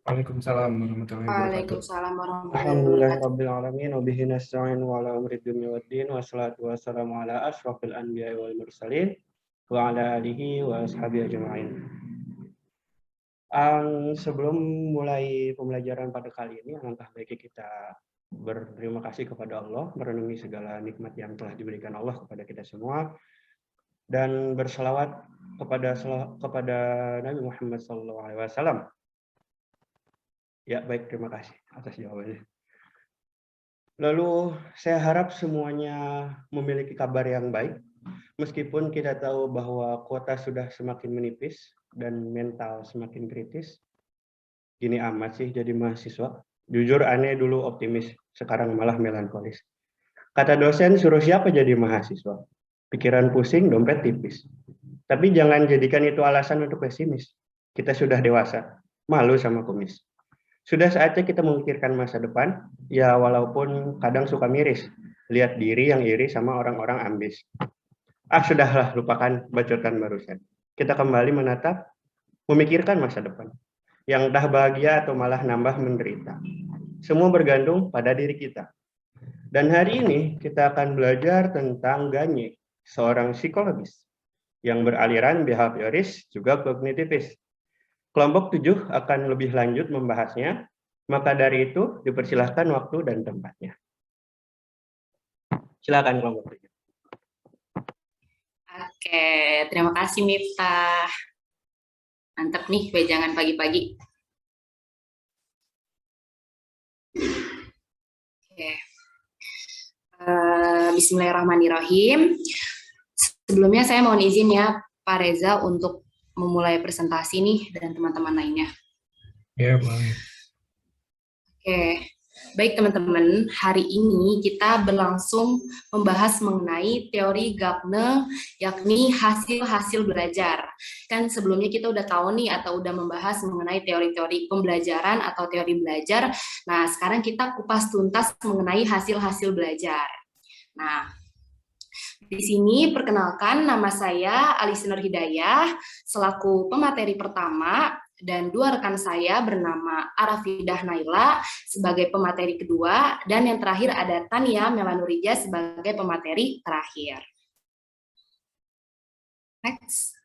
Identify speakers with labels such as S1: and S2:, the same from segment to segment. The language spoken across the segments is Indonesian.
S1: Waalaikumsalam warahmatullahi wabarakatuh.
S2: Waalaikumsalam warahmatullahi wabarakatuh.
S3: Alhamdulillahirabbil alamin wa bihi nasta'in wa ala umri dunya waddin wassalatu wassalamu ala asyrafil anbiya'i wal mursalin wa ala alihi wa ashabihi ajma'in. Sebelum mulai pembelajaran pada kali ini, alangkah baiknya kita berterima kasih kepada Allah, merenungi segala nikmat yang telah diberikan Allah kepada kita semua, dan berselawat kepada Nabi Muhammad SAW. Ya, baik, terima kasih atas jawabannya. Lalu saya harap semuanya memiliki kabar yang baik, meskipun kita tahu bahwa kuota sudah semakin menipis dan mental semakin kritis. Gini amat sih jadi mahasiswa. Jujur aneh dulu optimis, sekarang malah melankolis. Kata dosen suruh siapa jadi mahasiswa? Pikiran pusing, dompet tipis. Tapi jangan jadikan itu alasan untuk pesimis. Kita sudah dewasa, malu sama kumis. Sudah saatnya kita memikirkan masa depan, ya walaupun kadang suka miris, lihat diri yang iri sama orang-orang ambis. Sudahlah, lupakan bacotan barusan. Kita kembali menatap, memikirkan masa depan, yang entah bahagia atau malah nambah menderita. Semua bergantung pada diri kita. Dan hari ini kita akan belajar tentang Gagne, seorang psikologis, yang beraliran behavioris juga kognitivis. Kelompok 7 akan lebih lanjut membahasnya, maka dari itu dipersilahkan waktu dan tempatnya. Silakan kelompok 7.
S2: Oke, terima kasih Miftah. Mantap nih, wejangan pagi-pagi. Oke. Bismillahirrahmanirrahim. Sebelumnya saya mohon izin ya Pak Reza untuk memulai presentasi nih dan teman-teman lainnya.
S1: Ya, boleh.
S2: Oke, baik teman-teman, hari ini kita berlangsung membahas mengenai teori Gagne, yakni hasil-hasil belajar. Kan sebelumnya kita udah tahu nih atau udah membahas mengenai teori-teori pembelajaran atau teori belajar. Nah, sekarang kita kupas tuntas mengenai hasil-hasil belajar. Nah, di sini perkenalkan nama saya Alisa Nur Hidayah selaku pemateri pertama dan dua rekan saya bernama Arafidah Naila sebagai pemateri kedua dan yang terakhir ada Tania Melanurija sebagai pemateri terakhir. Next.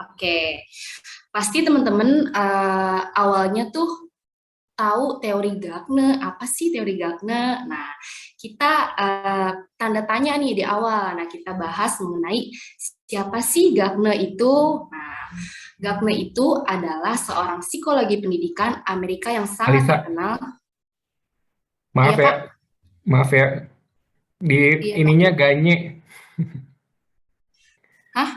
S2: Oke, pasti teman-teman awalnya tuh tahu teori Gagne, apa sih teori Gagne? Nah, kita tanda tanya nih di awal. Nah, kita bahas mengenai siapa sih Gagne itu? Nah, Gagne itu adalah seorang psikologi pendidikan Amerika yang sangat
S1: Alisa,
S2: terkenal.
S1: maaf
S2: Iya,
S1: ya,
S2: Pak.
S1: maaf ya. Di
S2: Iya,
S1: ininya
S2: Pak.
S1: Ganye,
S2: Hah?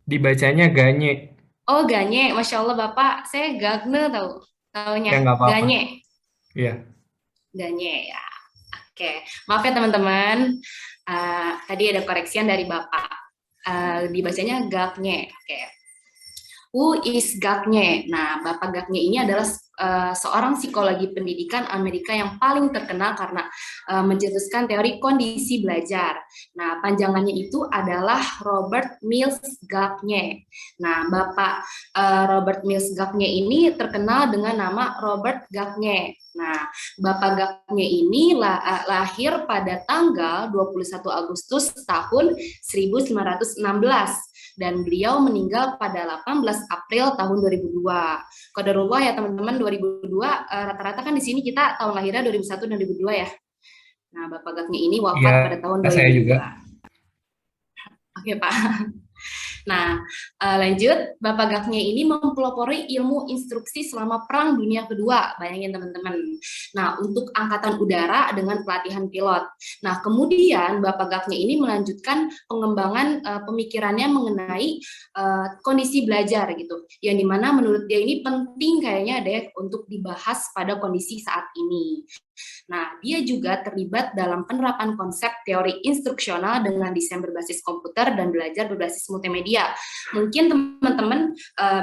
S1: dibacanya Ganye.
S2: Oh, Ganye. Masya Allah, Bapak. Saya Gagne tahu.
S1: Ya
S2: Taunya.
S1: nggak apa-apa.
S2: Ganye.
S1: Iya.
S2: Ganye ya. Oke. Maaf ya teman-teman. Tadi ada koreksian dari Bapak. Dibacanya Gagne. Oke. Who is Gagne? Nah, Bapak Gagne ini adalah seorang psikologi pendidikan Amerika yang paling terkenal karena mencetuskan teori kondisi belajar. Nah, panjangannya itu adalah Robert Mills Gagne. Nah, Bapak Robert Mills Gagne ini terkenal dengan nama Robert Gagne. Nah, Bapak Gagne ini lahir pada tanggal 21 Agustus tahun 1916 dan beliau meninggal pada 18 April tahun 2002. Qadarullah ya teman-teman, 2002 rata-rata kan di sini kita tahun lahirnya 2001 dan 2002 ya. Nah, Bapak Gagne ini wafat
S1: Iya,
S2: pada tahun 2002.
S1: saya juga.
S2: Oke, Pak. Nah, lanjut, Bapak Gagne ini mempelopori ilmu instruksi selama Perang Dunia Kedua, bayangin teman-teman. Nah, untuk Angkatan Udara dengan pelatihan pilot. Nah, kemudian Bapak Gagne ini melanjutkan pengembangan pemikirannya mengenai kondisi belajar gitu, yang dimana menurut dia ini penting kayaknya deh untuk dibahas pada kondisi saat ini. Nah, dia juga terlibat dalam penerapan konsep teori instruksional dengan desain berbasis komputer dan belajar berbasis multimedia. Mungkin teman-teman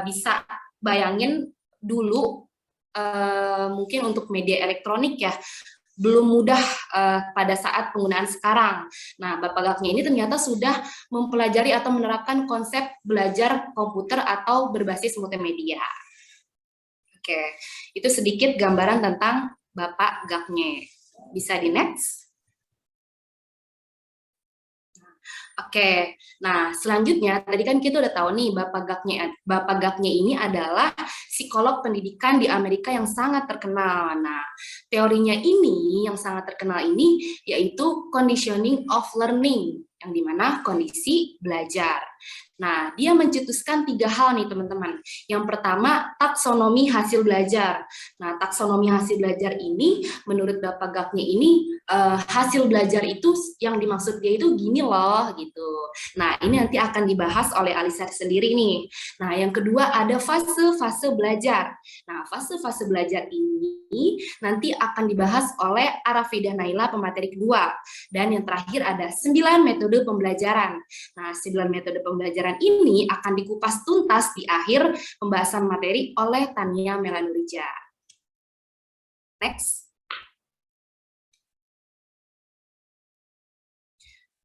S2: bisa bayangin dulu mungkin untuk media elektronik ya, belum mudah pada saat penggunaan sekarang. Nah, Bapak Gaknya ini ternyata sudah mempelajari atau menerapkan konsep belajar komputer atau berbasis multimedia. Oke, itu sedikit gambaran tentang Bapak Gaknya. Bisa di next? Oke, nah selanjutnya tadi kan kita udah tahu nih Bapak Gaknya ini adalah psikolog pendidikan di Amerika yang sangat terkenal. Nah, teorinya ini yang sangat terkenal ini yaitu conditioning of learning, yang dimana kondisi belajar. Nah, dia mencetuskan 3 hal nih teman-teman. Yang pertama, taksonomi hasil belajar. Nah, taksonomi hasil belajar ini menurut Bapak Gaknya ini hasil belajar itu yang dimaksud dia itu gini loh gitu. Nah, ini nanti akan dibahas oleh Alisa sendiri nih. Nah, yang kedua ada fase-fase belajar. Nah, fase-fase belajar ini nanti akan dibahas oleh Arafida Naila pemateri kedua. Dan yang terakhir ada 9 metode pembelajaran. Nah, 9 metode pembelajaran ini akan dikupas tuntas di akhir pembahasan materi oleh Tania Melanurija. Next.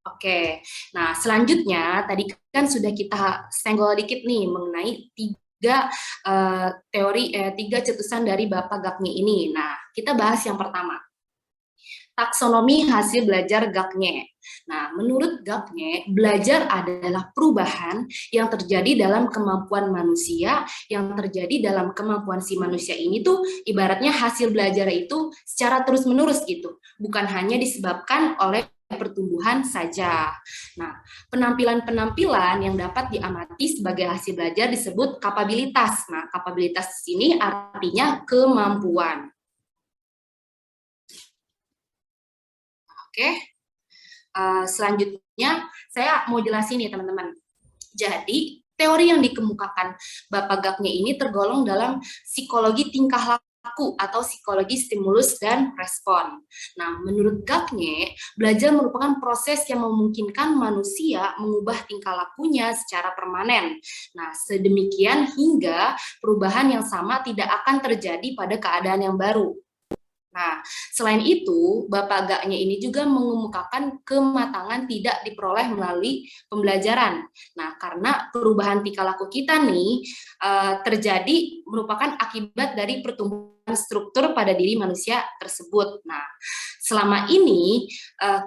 S2: Oke, nah selanjutnya tadi kan sudah kita senggol dikit nih mengenai tiga cetusan dari Bapak Gaknya ini. Nah, kita bahas yang pertama. Taksonomi hasil belajar Gaknya. Nah, menurut Gaknya, belajar adalah perubahan yang terjadi dalam kemampuan manusia, yang terjadi dalam kemampuan si manusia ini tuh ibaratnya hasil belajar itu secara terus-menerus gitu, bukan hanya disebabkan oleh pertumbuhan saja. Nah, penampilan-penampilan yang dapat diamati sebagai hasil belajar disebut kapabilitas. Nah, kapabilitas di sini artinya kemampuan. Oke. Selanjutnya saya mau jelasin nih teman-teman. Jadi, teori yang dikemukakan Bapak Gaknya ini tergolong dalam psikologi tingkah laku atau psikologi stimulus dan respon. Nah, menurut Gaknya, belajar merupakan proses yang memungkinkan manusia mengubah tingkah lakunya secara permanen. Nah, sedemikian hingga perubahan yang sama tidak akan terjadi pada keadaan yang baru. Nah, selain itu, Bapak Gaknya ini juga mengemukakan kematangan tidak diperoleh melalui pembelajaran. Nah, karena perubahan tingkah laku kita nih terjadi merupakan akibat dari pertumbuhan struktur pada diri manusia tersebut. Nah, selama ini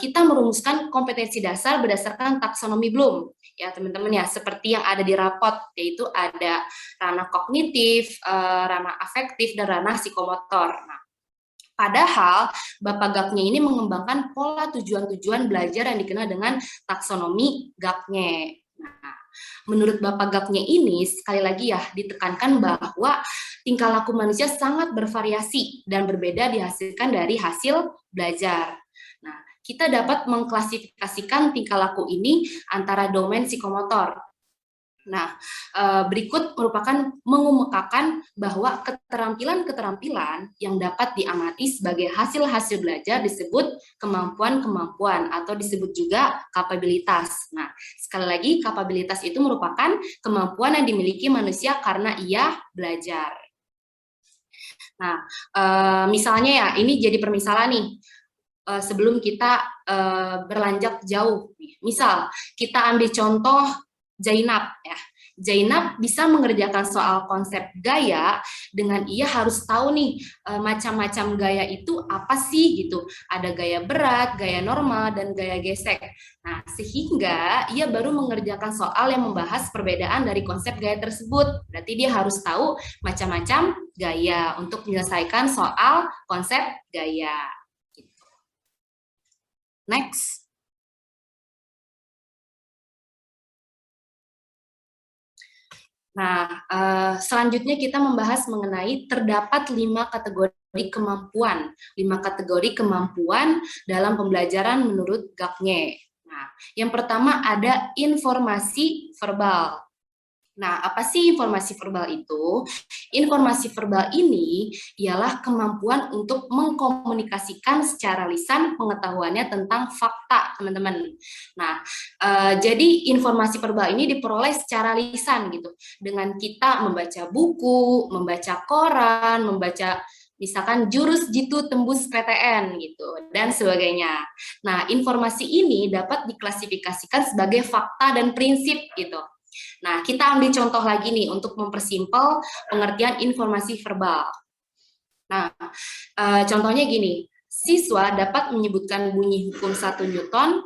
S2: kita merumuskan kompetensi dasar berdasarkan taksonomi Bloom. Ya, teman-teman ya, seperti yang ada di rapot, yaitu ada ranah kognitif, ranah afektif, dan ranah psikomotor. Nah, padahal Bapak Gaknya ini mengembangkan pola tujuan-tujuan belajar yang dikenal dengan taksonomi Gaknya. Nah, menurut Bapak Gaknya ini sekali lagi ya ditekankan bahwa tingkah laku manusia sangat bervariasi dan berbeda dihasilkan dari hasil belajar. Nah, kita dapat mengklasifikasikan tingkah laku ini antara domain psikomotor. Nah, berikut merupakan mengemukakan bahwa keterampilan-keterampilan yang dapat diamati sebagai hasil-hasil belajar disebut kemampuan-kemampuan atau disebut juga kapabilitas. Nah, sekali lagi kapabilitas itu merupakan kemampuan yang dimiliki manusia karena ia belajar. Nah, misalnya ya, ini jadi permisalan nih. Sebelum kita berlanjut jauh, misal kita ambil contoh Zainab ya. Zainab bisa mengerjakan soal konsep gaya dengan ia harus tahu nih macam-macam gaya itu apa sih gitu. Ada gaya berat, gaya normal, dan gaya gesek. Nah, sehingga ia baru mengerjakan soal yang membahas perbedaan dari konsep gaya tersebut. Berarti dia harus tahu macam-macam gaya untuk menyelesaikan soal konsep gaya. Next. Nah, selanjutnya kita membahas mengenai terdapat 5 kategori kemampuan. 5 kategori kemampuan dalam pembelajaran menurut Gaknya. Nah, yang pertama ada informasi verbal. Nah, apa sih informasi verbal itu? Informasi verbal ini ialah kemampuan untuk mengkomunikasikan secara lisan pengetahuannya tentang fakta, teman-teman. Nah, jadi informasi verbal ini diperoleh secara lisan gitu, dengan kita membaca buku, membaca koran, membaca misalkan jurus jitu tembus PTN gitu dan sebagainya. Nah, informasi ini dapat diklasifikasikan sebagai fakta dan prinsip gitu. Nah, kita ambil contoh lagi nih untuk mempersimpel pengertian informasi verbal. Nah, contohnya gini, siswa dapat menyebutkan bunyi hukum 1 Newton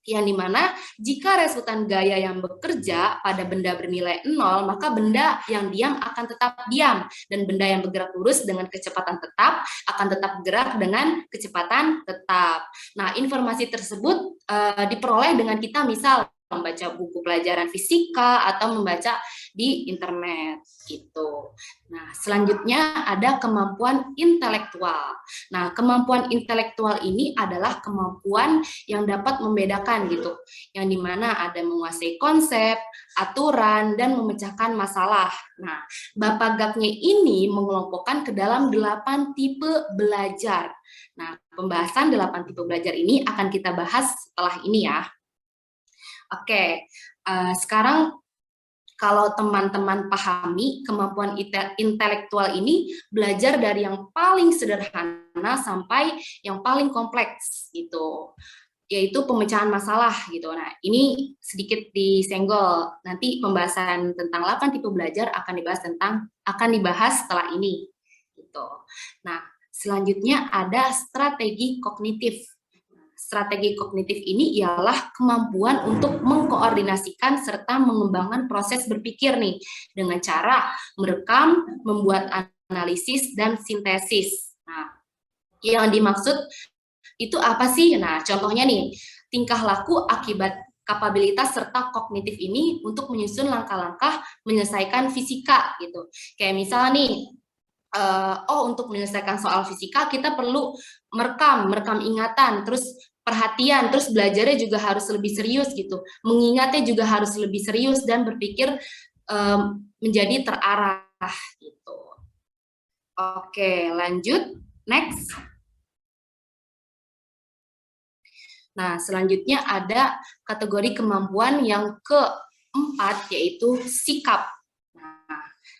S2: yang dimana jika resultan gaya yang bekerja pada benda bernilai 0, maka benda yang diam akan tetap diam, dan benda yang bergerak lurus dengan kecepatan tetap akan tetap bergerak dengan kecepatan tetap. Nah, informasi tersebut diperoleh dengan kita misal membaca buku pelajaran fisika atau membaca di internet gitu. Nah, selanjutnya ada kemampuan intelektual. Nah, kemampuan intelektual ini adalah kemampuan yang dapat membedakan gitu, yang dimana ada menguasai konsep, aturan, dan memecahkan masalah. Nah, Bapak Gaknya ini mengelompokkan ke dalam 8 tipe belajar. Nah, pembahasan 8 tipe belajar ini akan kita bahas setelah ini ya. Oke, sekarang kalau teman-teman pahami kemampuan intelektual ini belajar dari yang paling sederhana sampai yang paling kompleks gitu, yaitu pemecahan masalah gitu. Nah, ini sedikit disenggol. Nanti pembahasan tentang 8 tipe belajar akan dibahas setelah ini gitu. Nah, selanjutnya ada strategi kognitif. Strategi kognitif ini ialah kemampuan untuk mengkoordinasikan serta mengembangkan proses berpikir nih dengan cara merekam, membuat analisis dan sintesis. Nah, yang dimaksud itu apa sih? Nah, contohnya nih, tingkah laku akibat kapabilitas serta kognitif ini untuk menyusun langkah-langkah menyelesaikan fisika gitu. Kayak misalnya nih, untuk menyelesaikan soal fisika kita perlu merekam ingatan, terus perhatian, terus belajarnya juga harus lebih serius gitu, mengingatnya juga harus lebih serius dan berpikir menjadi terarah gitu. Oke, lanjut, next. Nah, selanjutnya ada kategori kemampuan yang keempat, yaitu sikap.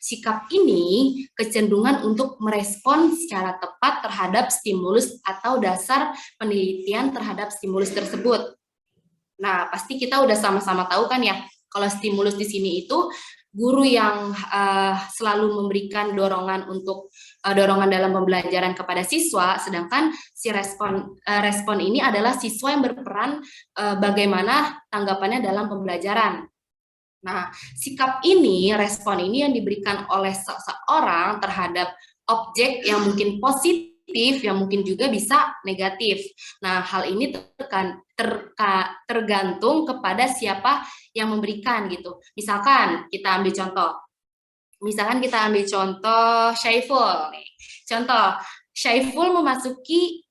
S2: Sikap ini kecenderungan untuk merespon secara tepat terhadap stimulus atau dasar penelitian terhadap stimulus tersebut. Nah, pasti kita udah sama-sama tahu kan ya, kalau stimulus di sini itu guru yang selalu memberikan dorongan dalam pembelajaran kepada siswa, sedangkan si respon ini adalah siswa yang berperan bagaimana tanggapannya dalam pembelajaran. Nah, sikap ini, respon ini yang diberikan oleh seseorang terhadap objek yang mungkin positif, yang mungkin juga bisa negatif. Nah, hal ini tergantung kepada siapa yang memberikan gitu. Misalkan kita ambil contoh Syaiful nih. Contoh, Syaiful memasuki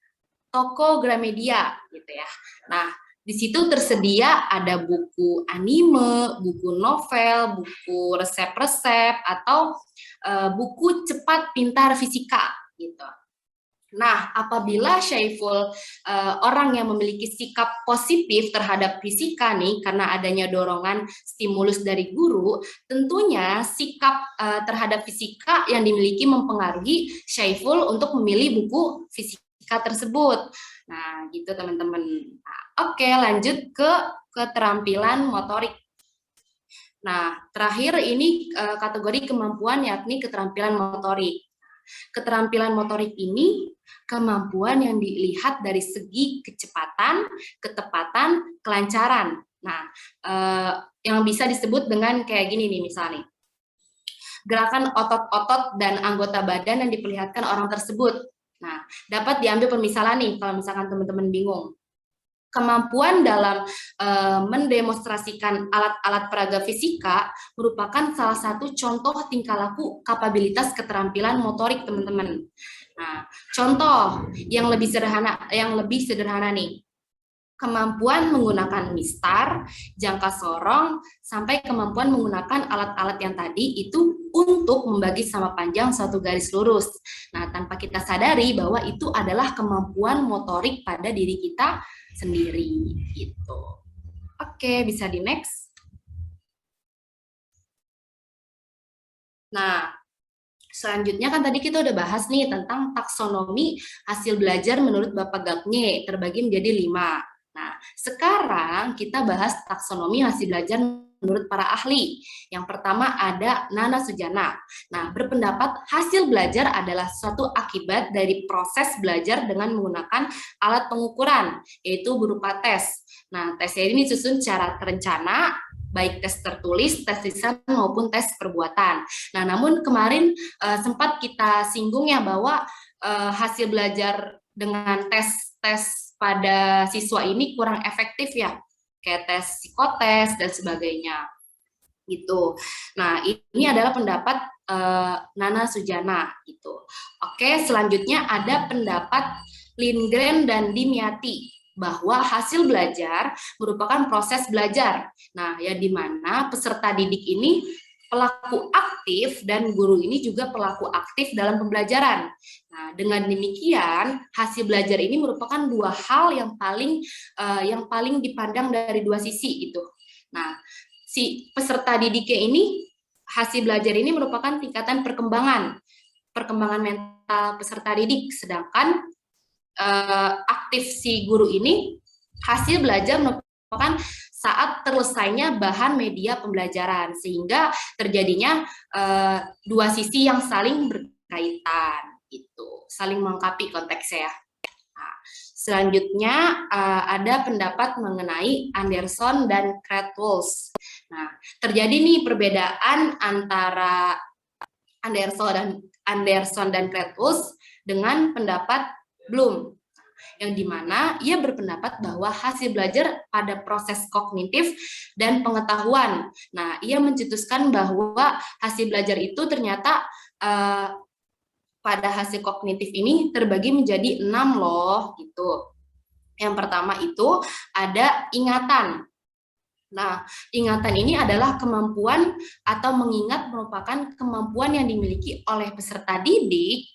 S2: toko Gramedia gitu ya. Nah, di situ tersedia ada buku anime, buku novel, buku resep-resep, atau buku cepat pintar fisika gitu. Nah, apabila Syaiful orang yang memiliki sikap positif terhadap fisika nih, karena adanya dorongan stimulus dari guru, tentunya sikap terhadap fisika yang dimiliki mempengaruhi Syaiful untuk memilih buku fisika tersebut. Nah, gitu teman-teman. Nah, oke, lanjut ke keterampilan motorik. Nah, terakhir ini kategori kemampuan yakni keterampilan motorik. Keterampilan motorik ini kemampuan yang dilihat dari segi kecepatan, ketepatan, kelancaran. Nah, yang bisa disebut dengan kayak gini nih misalnya. Gerakan otot-otot dan anggota badan yang diperlihatkan orang tersebut. Nah, dapat diambil permisalan nih kalau misalkan teman-teman bingung. Kemampuan dalam mendemonstrasikan alat-alat peraga fisika merupakan salah satu contoh tingkah laku kapabilitas keterampilan motorik teman-teman. Nah, contoh yang lebih sederhana nih. Kemampuan menggunakan mistar, jangka sorong, sampai kemampuan menggunakan alat-alat yang tadi itu untuk membagi sama panjang suatu garis lurus. Nah, tanpa kita sadari bahwa itu adalah kemampuan motorik pada diri kita sendiri gitu. Oke, bisa di next. Nah, Selanjutnya kan tadi kita udah bahas nih tentang taksonomi hasil belajar menurut Bapak Gagne terbagi menjadi 5. Nah, sekarang kita bahas taksonomi hasil belajar menurut para ahli. Yang pertama ada Nana Sujana. Nah, berpendapat hasil belajar adalah suatu akibat dari proses belajar dengan menggunakan alat pengukuran, yaitu berupa tes. Nah, tesnya ini disusun secara terencana, baik tes tertulis, tes lisan, maupun tes perbuatan. Nah, namun kemarin sempat kita singgung ya bahwa hasil belajar dengan tes pada siswa ini kurang efektif ya, kayak tes psikotes dan sebagainya gitu. Nah, ini adalah pendapat Nana Sujana gitu. Oke, selanjutnya ada pendapat Lindgren dan Dimyati bahwa hasil belajar merupakan proses belajar. Nah, ya di mana peserta didik ini pelaku aktif dan guru ini juga pelaku aktif dalam pembelajaran. Nah, dengan demikian hasil belajar ini merupakan dua hal yang paling dipandang dari dua sisi itu. Nah, si peserta didiknya ini hasil belajar ini merupakan tingkatan perkembangan mental peserta didik, sedangkan aktif si guru ini hasil belajar merupakan saat terselesainya bahan media pembelajaran, sehingga terjadinya dua sisi yang saling berkaitan gitu, saling melengkapi konteksnya. Nah, selanjutnya ada pendapat mengenai Anderson dan Krathwohl. Nah, terjadi nih perbedaan antara Anderson dan Krathwohl dengan pendapat Bloom, yang dimana ia berpendapat bahwa hasil belajar pada proses kognitif dan pengetahuan. Nah, ia mencetuskan bahwa hasil belajar itu ternyata pada hasil kognitif ini terbagi menjadi 6 loh, gitu. Yang pertama itu ada ingatan. Nah, ingatan ini adalah kemampuan atau mengingat merupakan kemampuan yang dimiliki oleh peserta didik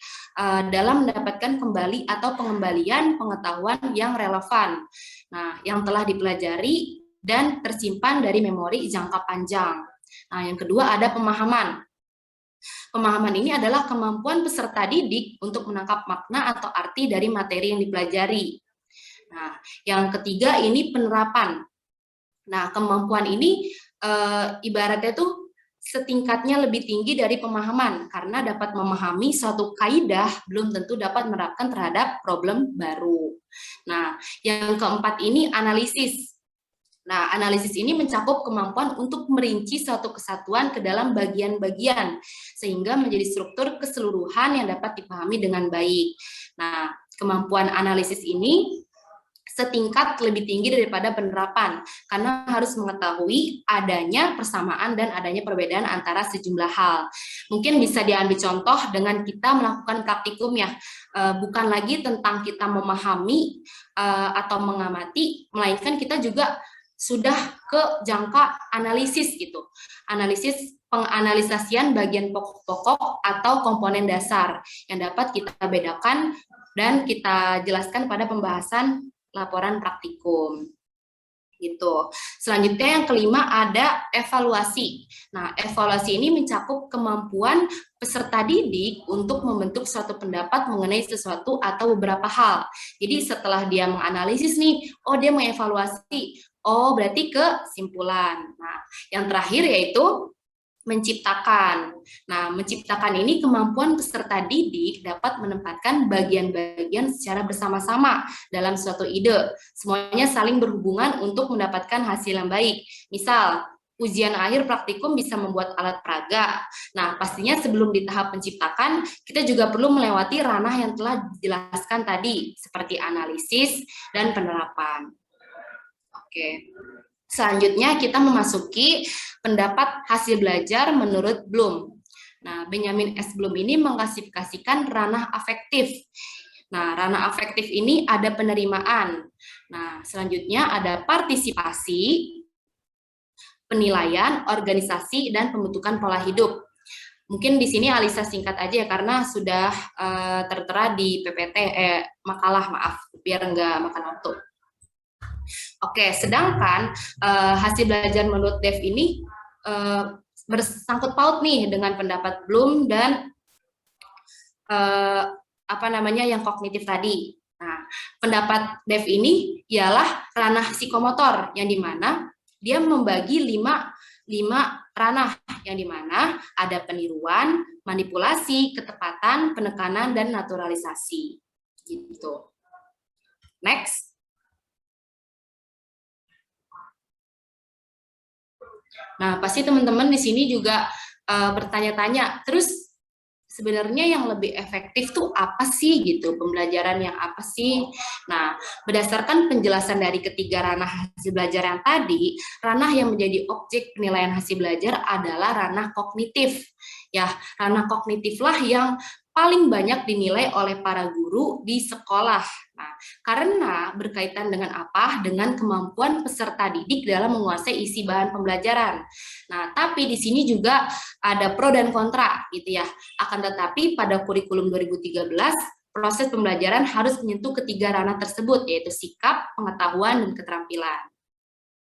S2: dalam mendapatkan kembali atau pengembalian pengetahuan yang relevan. Nah, yang telah dipelajari dan tersimpan dari memori jangka panjang. Nah, yang kedua ada pemahaman. Pemahaman ini adalah kemampuan peserta didik untuk menangkap makna atau arti dari materi yang dipelajari. Nah, yang ketiga ini penerapan. Nah, kemampuan ini ibaratnya tuh setingkatnya lebih tinggi dari pemahaman, karena dapat memahami suatu kaidah belum tentu dapat menerapkan terhadap problem baru. Nah, yang keempat ini analisis. Nah, analisis ini mencakup kemampuan untuk merinci suatu kesatuan ke dalam bagian-bagian, sehingga menjadi struktur keseluruhan yang dapat dipahami dengan baik. Nah, kemampuan analisis ini setingkat lebih tinggi daripada penerapan, karena harus mengetahui adanya persamaan dan adanya perbedaan antara sejumlah hal. Mungkin bisa diambil contoh dengan kita melakukan praktikum ya, bukan lagi tentang kita memahami atau mengamati, melainkan kita juga sudah ke jangka analisis gitu, analisis penganalisasian bagian pokok-pokok atau komponen dasar yang dapat kita bedakan dan kita jelaskan pada pembahasan laporan praktikum gitu. Selanjutnya yang kelima ada evaluasi. Nah, evaluasi ini mencakup kemampuan peserta didik untuk membentuk suatu pendapat mengenai sesuatu atau beberapa hal. Jadi setelah dia menganalisis nih, oh dia mengevaluasi, oh berarti kesimpulan. Nah, yang terakhir yaitu menciptakan. Nah, menciptakan ini kemampuan peserta didik dapat menempatkan bagian-bagian secara bersama-sama dalam suatu ide. Semuanya saling berhubungan untuk mendapatkan hasil yang baik. Misal, ujian akhir praktikum bisa membuat alat peraga. Nah, pastinya sebelum di tahap menciptakan, kita juga perlu melewati ranah yang telah dijelaskan tadi, seperti analisis dan penerapan. Oke. Selanjutnya kita memasuki pendapat hasil belajar menurut Bloom. Nah, Benjamin S. Bloom ini mengklasifikasikan ranah afektif. Nah, ranah afektif ini ada penerimaan. Nah, selanjutnya ada partisipasi, penilaian, organisasi, dan pembentukan pola hidup. Mungkin di sini Alisa singkat aja ya, karena sudah tertera di PPT, makalah, maaf, biar nggak makan waktu. Oke, sedangkan hasil belajar menurut Dev ini bersangkut paut nih dengan pendapat Bloom dan apa namanya yang kognitif tadi. Nah, pendapat Dev ini ialah ranah psikomotor yang dimana dia membagi lima ranah yang dimana ada peniruan, manipulasi, ketepatan, penekanan, dan naturalisasi. Gitu. Next. Nah, pasti teman-teman di sini juga bertanya-tanya, terus sebenarnya yang lebih efektif tuh apa sih gitu, pembelajaran yang apa sih? Nah, berdasarkan penjelasan dari ketiga ranah hasil belajar yang tadi, ranah yang menjadi objek penilaian hasil belajar adalah ranah kognitif. Ya, ranah kognitiflah yang paling banyak dinilai oleh para guru di sekolah. Nah, karena berkaitan dengan apa? Dengan kemampuan peserta didik dalam menguasai isi bahan pembelajaran. Nah, tapi di sini juga ada pro dan kontra gitu ya. Akan tetapi pada kurikulum 2013, proses pembelajaran harus menyentuh ketiga ranah tersebut, yaitu sikap, pengetahuan, dan keterampilan.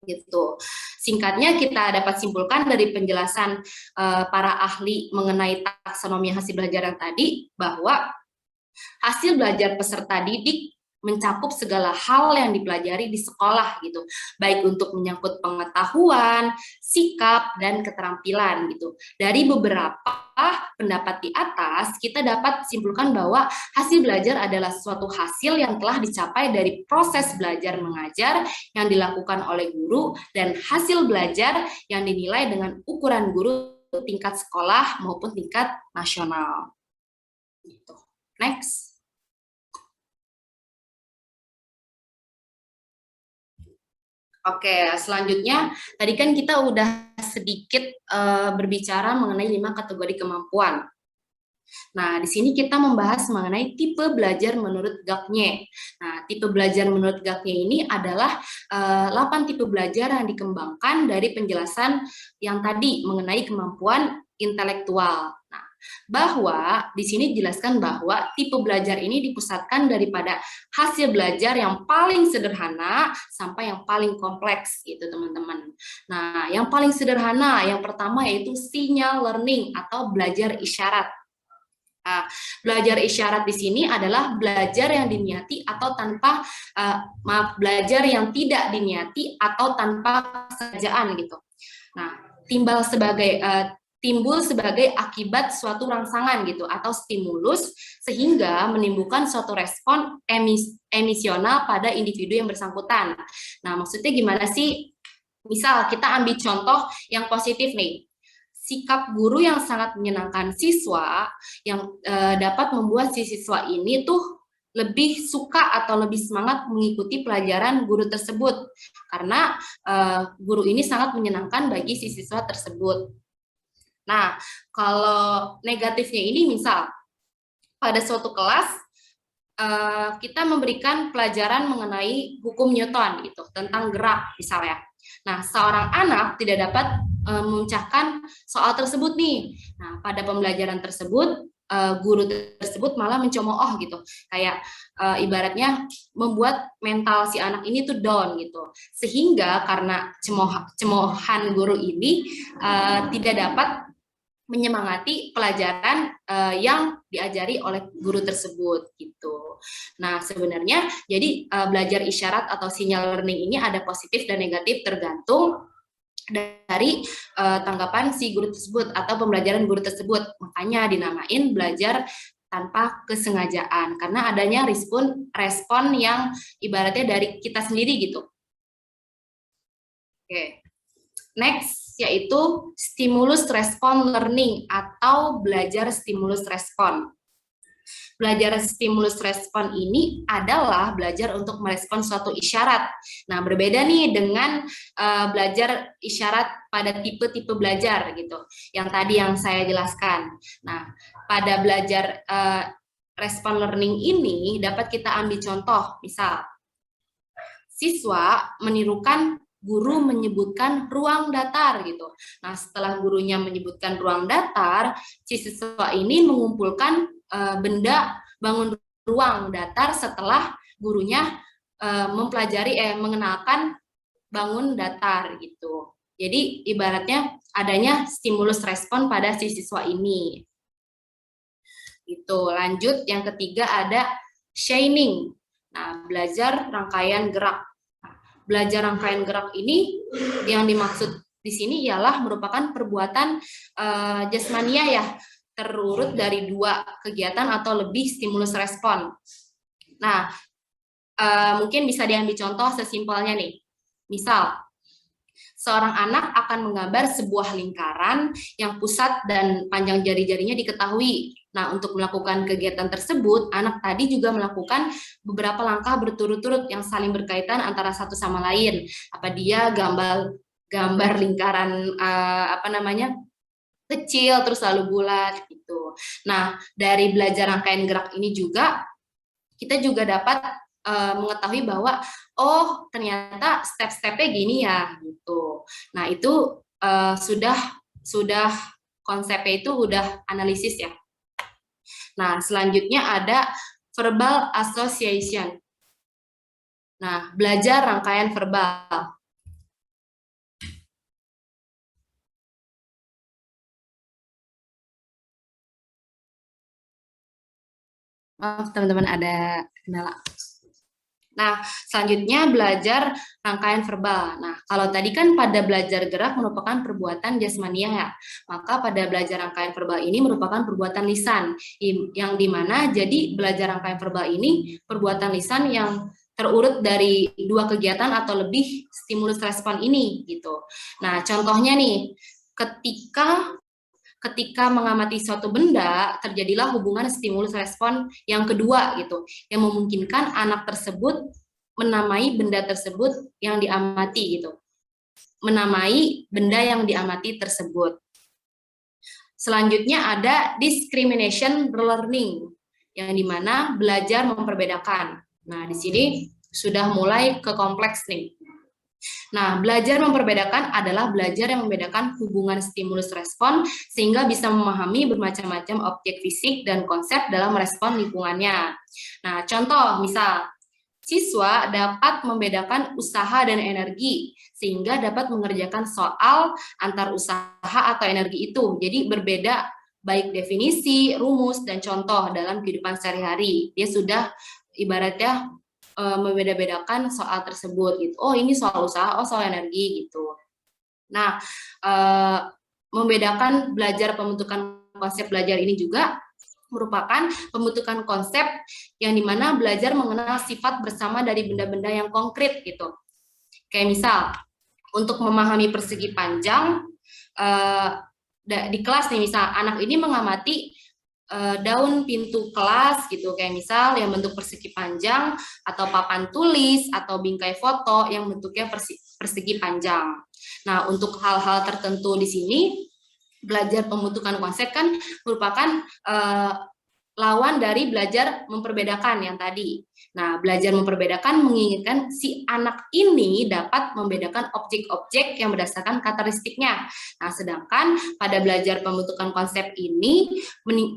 S2: Gitu. Singkatnya kita dapat simpulkan dari penjelasan para ahli mengenai taksonomi hasil belajar yang tadi, bahwa hasil belajar peserta didik mencakup segala hal yang dipelajari di sekolah gitu, baik untuk menyangkut pengetahuan, sikap, dan keterampilan gitu. Dari beberapa pendapat di atas, kita dapat simpulkan bahwa hasil belajar adalah suatu hasil yang telah dicapai dari proses belajar mengajar yang dilakukan oleh guru dan hasil belajar yang dinilai dengan ukuran guru tingkat sekolah maupun tingkat nasional. Gitu. Next. Oke, selanjutnya tadi kan kita udah sedikit berbicara mengenai 5 kategori kemampuan. Nah, di sini kita membahas mengenai tipe belajar menurut Gagne. Nah, tipe belajar menurut Gagne ini adalah 8 tipe belajar yang dikembangkan dari penjelasan yang tadi mengenai kemampuan intelektual. Nah, bahwa di sini dijelaskan bahwa tipe belajar ini dipusatkan daripada hasil belajar yang paling sederhana sampai yang paling kompleks gitu teman-teman. Nah, yang paling sederhana yang pertama yaitu sinyal learning atau belajar isyarat. Nah, belajar isyarat di sini adalah belajar yang diniati atau tanpa belajar yang tidak diniati atau tanpa kesengajaan gitu. Nah, timbul sebagai akibat suatu rangsangan gitu atau stimulus sehingga menimbulkan suatu respon emisional pada individu yang bersangkutan. Nah, maksudnya gimana sih? Misal kita ambil contoh yang positif nih. Sikap guru yang sangat menyenangkan siswa yang dapat membuat si siswa ini tuh lebih suka atau lebih semangat mengikuti pelajaran guru tersebut karena guru ini sangat menyenangkan bagi si siswa tersebut. Nah, kalau negatifnya ini misal pada suatu kelas kita memberikan pelajaran mengenai hukum Newton gitu tentang gerak misalnya. Nah, seorang anak tidak dapat memecahkan soal tersebut nih. Nah, pada pembelajaran tersebut guru tersebut malah mencemooh gitu, kayak ibaratnya membuat mental si anak ini tuh down gitu, sehingga karena cemoohan guru ini tidak dapat menyemangati pelajaran yang diajari oleh guru tersebut gitu. Nah, sebenarnya jadi belajar isyarat atau sinyal learning ini ada positif dan negatif tergantung dari tanggapan si guru tersebut atau pembelajaran guru tersebut. Makanya dinamain belajar tanpa kesengajaan karena adanya respon yang ibaratnya dari kita sendiri gitu. Oke. Next yaitu stimulus respon learning atau belajar stimulus respon. Belajar stimulus respon ini adalah belajar untuk merespon suatu isyarat. Nah, berbeda nih dengan belajar isyarat pada tipe-tipe belajar gitu, yang tadi yang saya jelaskan. Nah, pada belajar respon learning ini dapat kita ambil contoh, misal siswa menirukan guru menyebutkan ruang datar gitu. Nah, setelah gurunya menyebutkan ruang datar, si siswa ini mengumpulkan benda bangun ruang datar setelah gurunya mengenalkan bangun datar gitu. Jadi ibaratnya adanya stimulus respon pada si siswa ini. Itu. Lanjut yang ketiga ada chaining. Nah, belajar rangkaian gerak. Belajar rangkaian gerak ini yang dimaksud di sini ialah merupakan perbuatan jasmania ya, terurut dari 2 kegiatan atau lebih stimulus respon. Nah, mungkin bisa diambil contoh sesimpelnya nih. Misal, seorang anak akan menggambar sebuah lingkaran yang pusat dan panjang jari-jarinya diketahui. Nah, untuk melakukan kegiatan tersebut, anak tadi juga melakukan beberapa langkah berturut-turut yang saling berkaitan antara satu sama lain. Apa dia gambar lingkaran kecil terus lalu bulat gitu. Nah, dari belajar rangkaian gerak ini juga kita juga dapat mengetahui bahwa oh ternyata step-stepnya gini ya gitu. Nah, itu sudah konsepnya itu udah analisis ya. Nah, selanjutnya ada verbal association. Nah, belajar rangkaian verbal. Maaf teman-teman, ada kendala. Nah, selanjutnya belajar rangkaian verbal. Nah, kalau tadi kan pada belajar gerak merupakan perbuatan jasmania ya, maka pada belajar rangkaian verbal ini merupakan perbuatan lisan, yang dimana jadi belajar rangkaian verbal ini perbuatan lisan yang terurut dari 2 kegiatan atau lebih stimulus respon ini gitu. Nah, contohnya nih, ketika mengamati suatu benda, terjadilah hubungan stimulus respon yang kedua gitu, yang memungkinkan anak tersebut menamai benda tersebut yang diamati gitu. Menamai benda yang diamati tersebut. Selanjutnya ada discrimination learning, yang dimana belajar memperbedakan. Nah, di sini sudah mulai ke kompleks nih. Nah, belajar memperbedakan adalah belajar yang membedakan hubungan stimulus respon sehingga bisa memahami bermacam-macam objek fisik dan konsep dalam merespon lingkungannya. Nah, contoh misal, siswa dapat membedakan usaha dan energi sehingga dapat mengerjakan soal antar usaha atau energi itu. Jadi berbeda baik definisi, rumus, dan contoh dalam kehidupan sehari-hari. Dia sudah ibaratnya membeda-bedakan soal tersebut gitu. Oh, ini soal usaha, oh soal energi gitu. Nah, membedakan belajar pembentukan konsep belajar ini juga merupakan pembentukan konsep yang dimana belajar mengenal sifat bersama dari benda-benda yang konkret gitu. Kayak misal, untuk memahami persegi panjang, di kelas nih misal, anak ini mengamati daun pintu kelas gitu, kayak misal yang bentuk persegi panjang, atau papan tulis, atau bingkai foto yang bentuknya persegi panjang. Nah, untuk hal-hal tertentu di sini, belajar pembentukan konsep kan merupakan lawan dari belajar memperbedakan yang tadi. Nah, belajar memperbedakan menginginkan si anak ini dapat membedakan objek-objek yang berdasarkan karakteristiknya. Nah, sedangkan pada belajar pembentukan konsep ini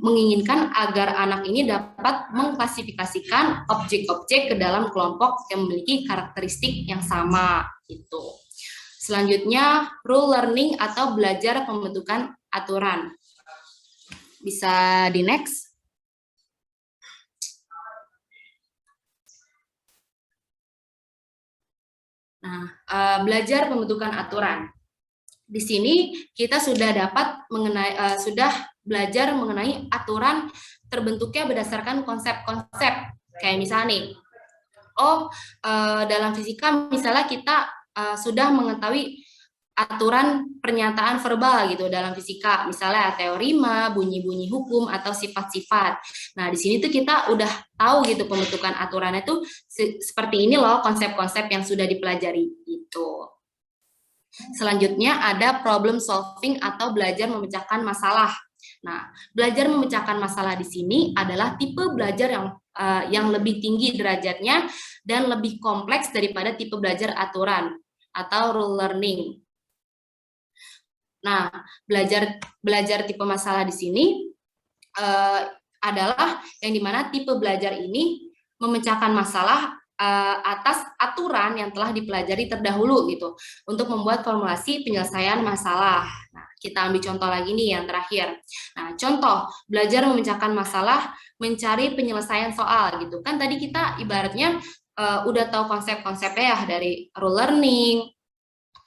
S2: menginginkan agar anak ini dapat mengklasifikasikan objek-objek ke dalam kelompok yang memiliki karakteristik yang sama gitu. Selanjutnya, rule learning atau belajar pembentukan aturan. Bisa di next. Nah, belajar pembentukan aturan. Di sini kita sudah dapat sudah belajar mengenai aturan terbentuknya berdasarkan konsep-konsep. Kayak misalnya nih, dalam fisika misalnya kita sudah mengetahui aturan pernyataan verbal gitu dalam fisika, misalnya teorema, bunyi-bunyi hukum, atau sifat-sifat. Nah, di sini tuh kita udah tahu gitu pembentukan aturannya tuh seperti ini loh konsep-konsep yang sudah dipelajari gitu. Selanjutnya ada problem solving atau belajar memecahkan masalah. Nah, belajar memecahkan masalah di sini adalah tipe belajar yang lebih tinggi derajatnya dan lebih kompleks daripada tipe belajar aturan atau rule learning. Nah, belajar tipe masalah di sini adalah yang dimana tipe belajar ini memecahkan masalah atas aturan yang telah dipelajari terdahulu gitu untuk membuat formulasi penyelesaian masalah. Nah, kita ambil contoh lagi nih yang terakhir. Nah, contoh belajar memecahkan masalah, mencari penyelesaian soal gitu. Kan tadi kita ibaratnya udah tahu konsep-konsepnya ya dari rule learning,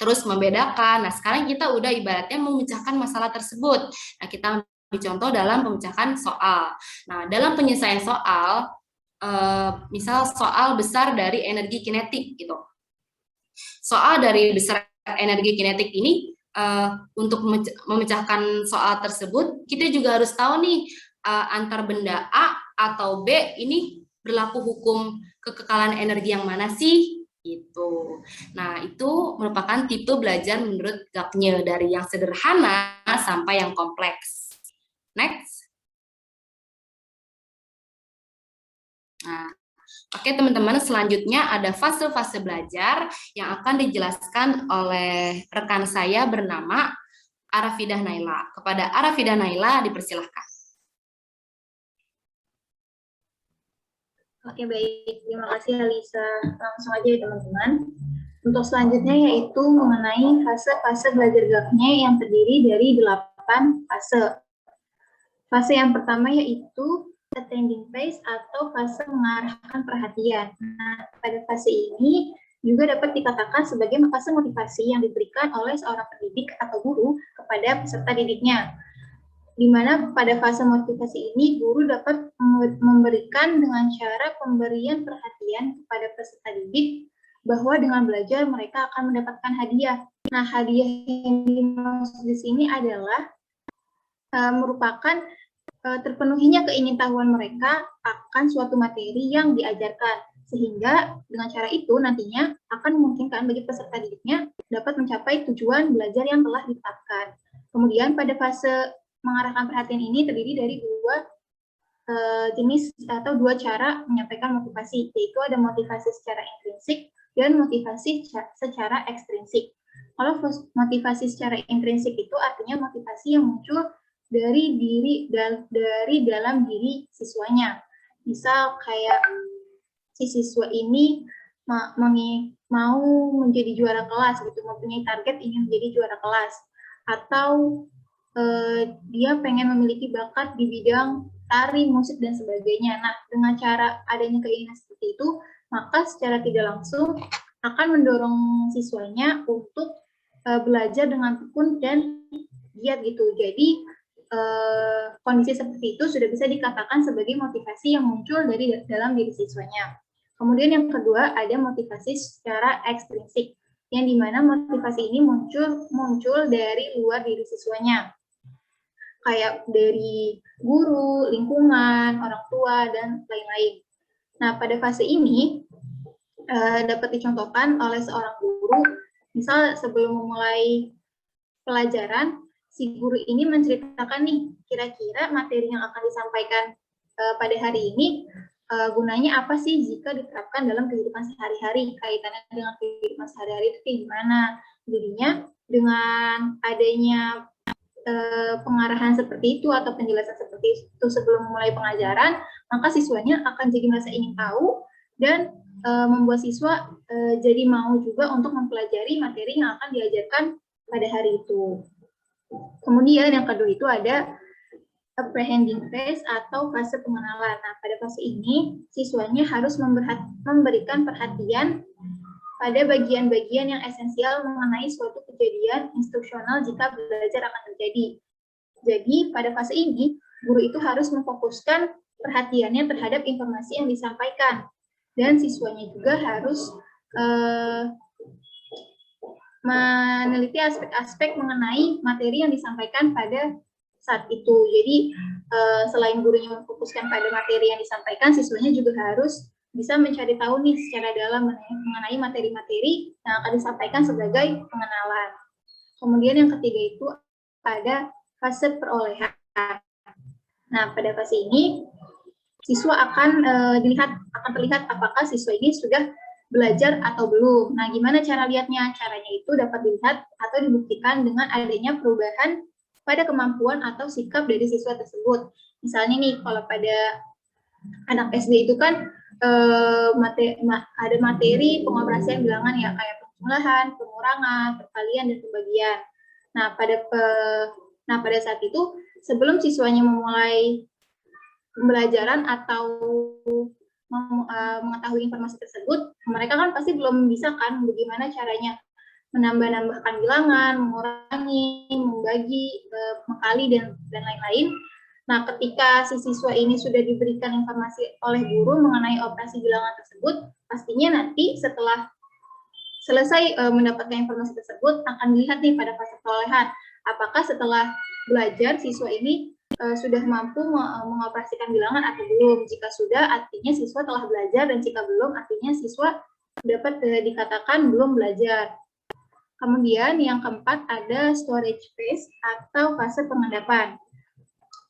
S2: terus membedakan. Nah, sekarang kita udah ibaratnya memecahkan masalah tersebut. Nah, kita ambil contoh dalam pemecahan soal. Nah, dalam penyelesaian soal, misal soal besar dari energi kinetik gitu. Soal dari besar energi kinetik ini, untuk memecahkan soal tersebut, kita juga harus tahu nih, antar benda A atau B ini berlaku hukum kekekalan energi yang mana sih? Gitu. Nah, itu merupakan tipe belajar menurut Gagne dari yang sederhana sampai yang kompleks. Next. Nah, oke teman-teman, selanjutnya ada fase-fase belajar yang akan dijelaskan oleh rekan saya bernama Arafidah Naila. Kepada Arafidah Naila dipersilahkan.
S4: Oke, baik. Terima kasih, Alisa. Langsung aja ya, teman-teman. Untuk selanjutnya yaitu mengenai fase-fase belajar Gagne yang terdiri dari 8 fase. Fase yang pertama yaitu attending phase atau fase mengarahkan perhatian. Nah, pada fase ini juga dapat dikatakan sebagai fase motivasi yang diberikan oleh seorang pendidik atau guru kepada peserta didiknya. Di mana pada fase motivasi ini guru dapat memberikan dengan cara pemberian perhatian kepada peserta didik bahwa dengan belajar mereka akan mendapatkan hadiah. Nah, hadiah yang dimaksud di sini adalah merupakan terpenuhinya keingintahuan mereka akan suatu materi yang diajarkan, sehingga dengan cara itu nantinya akan memungkinkan bagi peserta didiknya dapat mencapai tujuan belajar yang telah ditetapkan. Kemudian pada fase mengarahkan perhatian ini terdiri dari 2 jenis atau 2 cara menyampaikan motivasi, yaitu ada motivasi secara intrinsik dan motivasi secara ekstrinsik. Kalau motivasi secara intrinsik itu artinya motivasi yang muncul dari dalam diri siswanya. Misal kayak si siswa ini mau menjadi juara kelas gitu, mempunyai target ingin menjadi juara kelas, atau dia pengen memiliki bakat di bidang tari, musik, dan sebagainya. Nah, dengan cara adanya keinginan seperti itu, maka secara tidak langsung akan mendorong siswanya untuk belajar dengan tekun dan giat gitu. Jadi, kondisi seperti itu sudah bisa dikatakan sebagai motivasi yang muncul dari dalam diri siswanya. Kemudian yang kedua ada motivasi secara ekstrinsik, yang dimana motivasi ini muncul dari luar diri siswanya, kayak dari guru, lingkungan, orang tua, dan lain-lain. Nah, pada fase ini dapat dicontohkan oleh seorang guru, misal sebelum memulai pelajaran, si guru ini menceritakan nih, kira-kira materi yang akan disampaikan pada hari ini gunanya apa sih jika diterapkan dalam kehidupan sehari-hari, kaitannya dengan kehidupan sehari-hari itu kayak gimana. Jadinya dengan adanya pengarahan seperti itu atau penjelasan seperti itu sebelum memulai pengajaran, maka siswanya akan jadi merasa ingin tahu dan membuat siswa jadi mau juga untuk mempelajari materi yang akan diajarkan pada hari itu. Kemudian yang kedua itu ada apprehending phase atau fase pengenalan. Nah, pada fase ini siswanya harus memberikan perhatian pada bagian-bagian yang esensial mengenai suatu kejadian instruksional jika belajar akan terjadi. Jadi, pada fase ini, guru itu harus memfokuskan perhatiannya terhadap informasi yang disampaikan. Dan siswanya juga harus meneliti aspek-aspek mengenai materi yang disampaikan pada saat itu. Jadi, selain gurunya memfokuskan pada materi yang disampaikan, siswanya juga harus bisa mencari tahu nih secara dalam mengenai materi-materi yang akan disampaikan sebagai pengenalan. Kemudian yang ketiga itu ada fase perolehan. Nah, pada fase ini siswa akan terlihat apakah siswa ini sudah belajar atau belum. Nah, gimana cara lihatnya? Caranya itu dapat dilihat atau dibuktikan dengan adanya perubahan pada kemampuan atau sikap dari siswa tersebut. Misalnya nih, kalau pada anak SD itu kan ada materi pengoperasian bilangan ya kayak penjumlahan, pengurangan, perkalian dan pembagian. Nah, pada saat itu sebelum siswanya memulai pembelajaran atau mengetahui informasi tersebut, mereka kan pasti belum bisa kan bagaimana caranya menambah-nambahkan bilangan, mengurangi, membagi, mengkali dan lain-lain. Nah, ketika si siswa ini sudah diberikan informasi oleh guru mengenai operasi bilangan tersebut, pastinya nanti setelah selesai mendapatkan informasi tersebut akan dilihat nih pada fase perolehan. Apakah setelah belajar siswa ini sudah mampu mengoperasikan bilangan atau belum? Jika sudah, artinya siswa telah belajar, dan jika belum, artinya siswa dapat dikatakan belum belajar. Kemudian yang keempat ada storage phase atau fase pengendapan.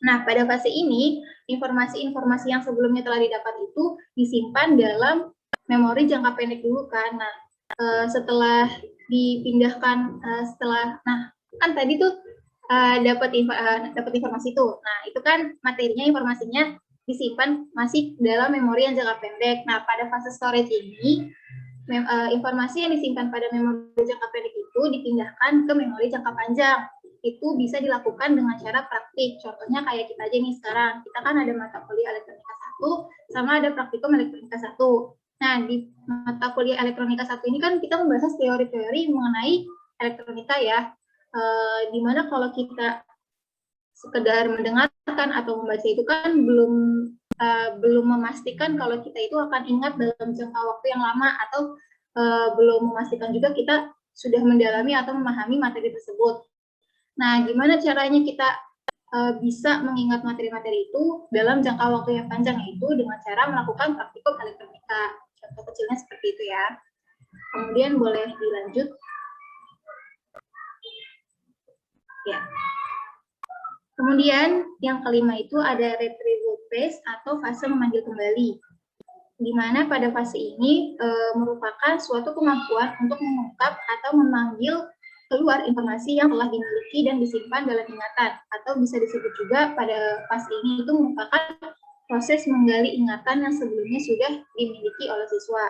S4: Nah, pada fase ini, informasi-informasi yang sebelumnya telah didapat itu disimpan dalam memori jangka pendek dulu kan. Nah, setelah dipindahkan, kan tadi tuh dapat informasi itu. Nah, itu kan materinya, informasinya disimpan masih dalam memori yang jangka pendek. Nah, pada fase storage ini, informasi yang disimpan pada memori jangka pendek itu dipindahkan ke memori jangka panjang. Itu bisa dilakukan dengan cara praktik. Contohnya kayak kita aja nih sekarang. Kita kan ada mata kuliah elektronika 1 sama ada praktikum elektronika 1. Nah, di mata kuliah elektronika 1 ini kan kita membahas teori-teori mengenai elektronika ya. Dimana kalau kita sekedar mendengarkan atau membaca itu kan belum memastikan kalau kita itu akan ingat dalam jangka waktu yang lama, atau belum memastikan juga kita sudah mendalami atau memahami materi tersebut. Nah, gimana caranya kita bisa mengingat materi-materi itu dalam jangka waktu yang panjang, yaitu dengan cara melakukan praktikum elektronika. Contoh kecilnya seperti itu ya. Kemudian boleh dilanjut. Ya. Kemudian yang kelima itu ada retrieval phase atau fase memanggil kembali, di mana pada fase ini merupakan suatu kemampuan untuk mengungkap atau memanggil keluar informasi yang telah dimiliki dan disimpan dalam ingatan, atau bisa disebut juga pada fase ini itu merupakan proses menggali ingatan yang sebelumnya sudah dimiliki oleh siswa.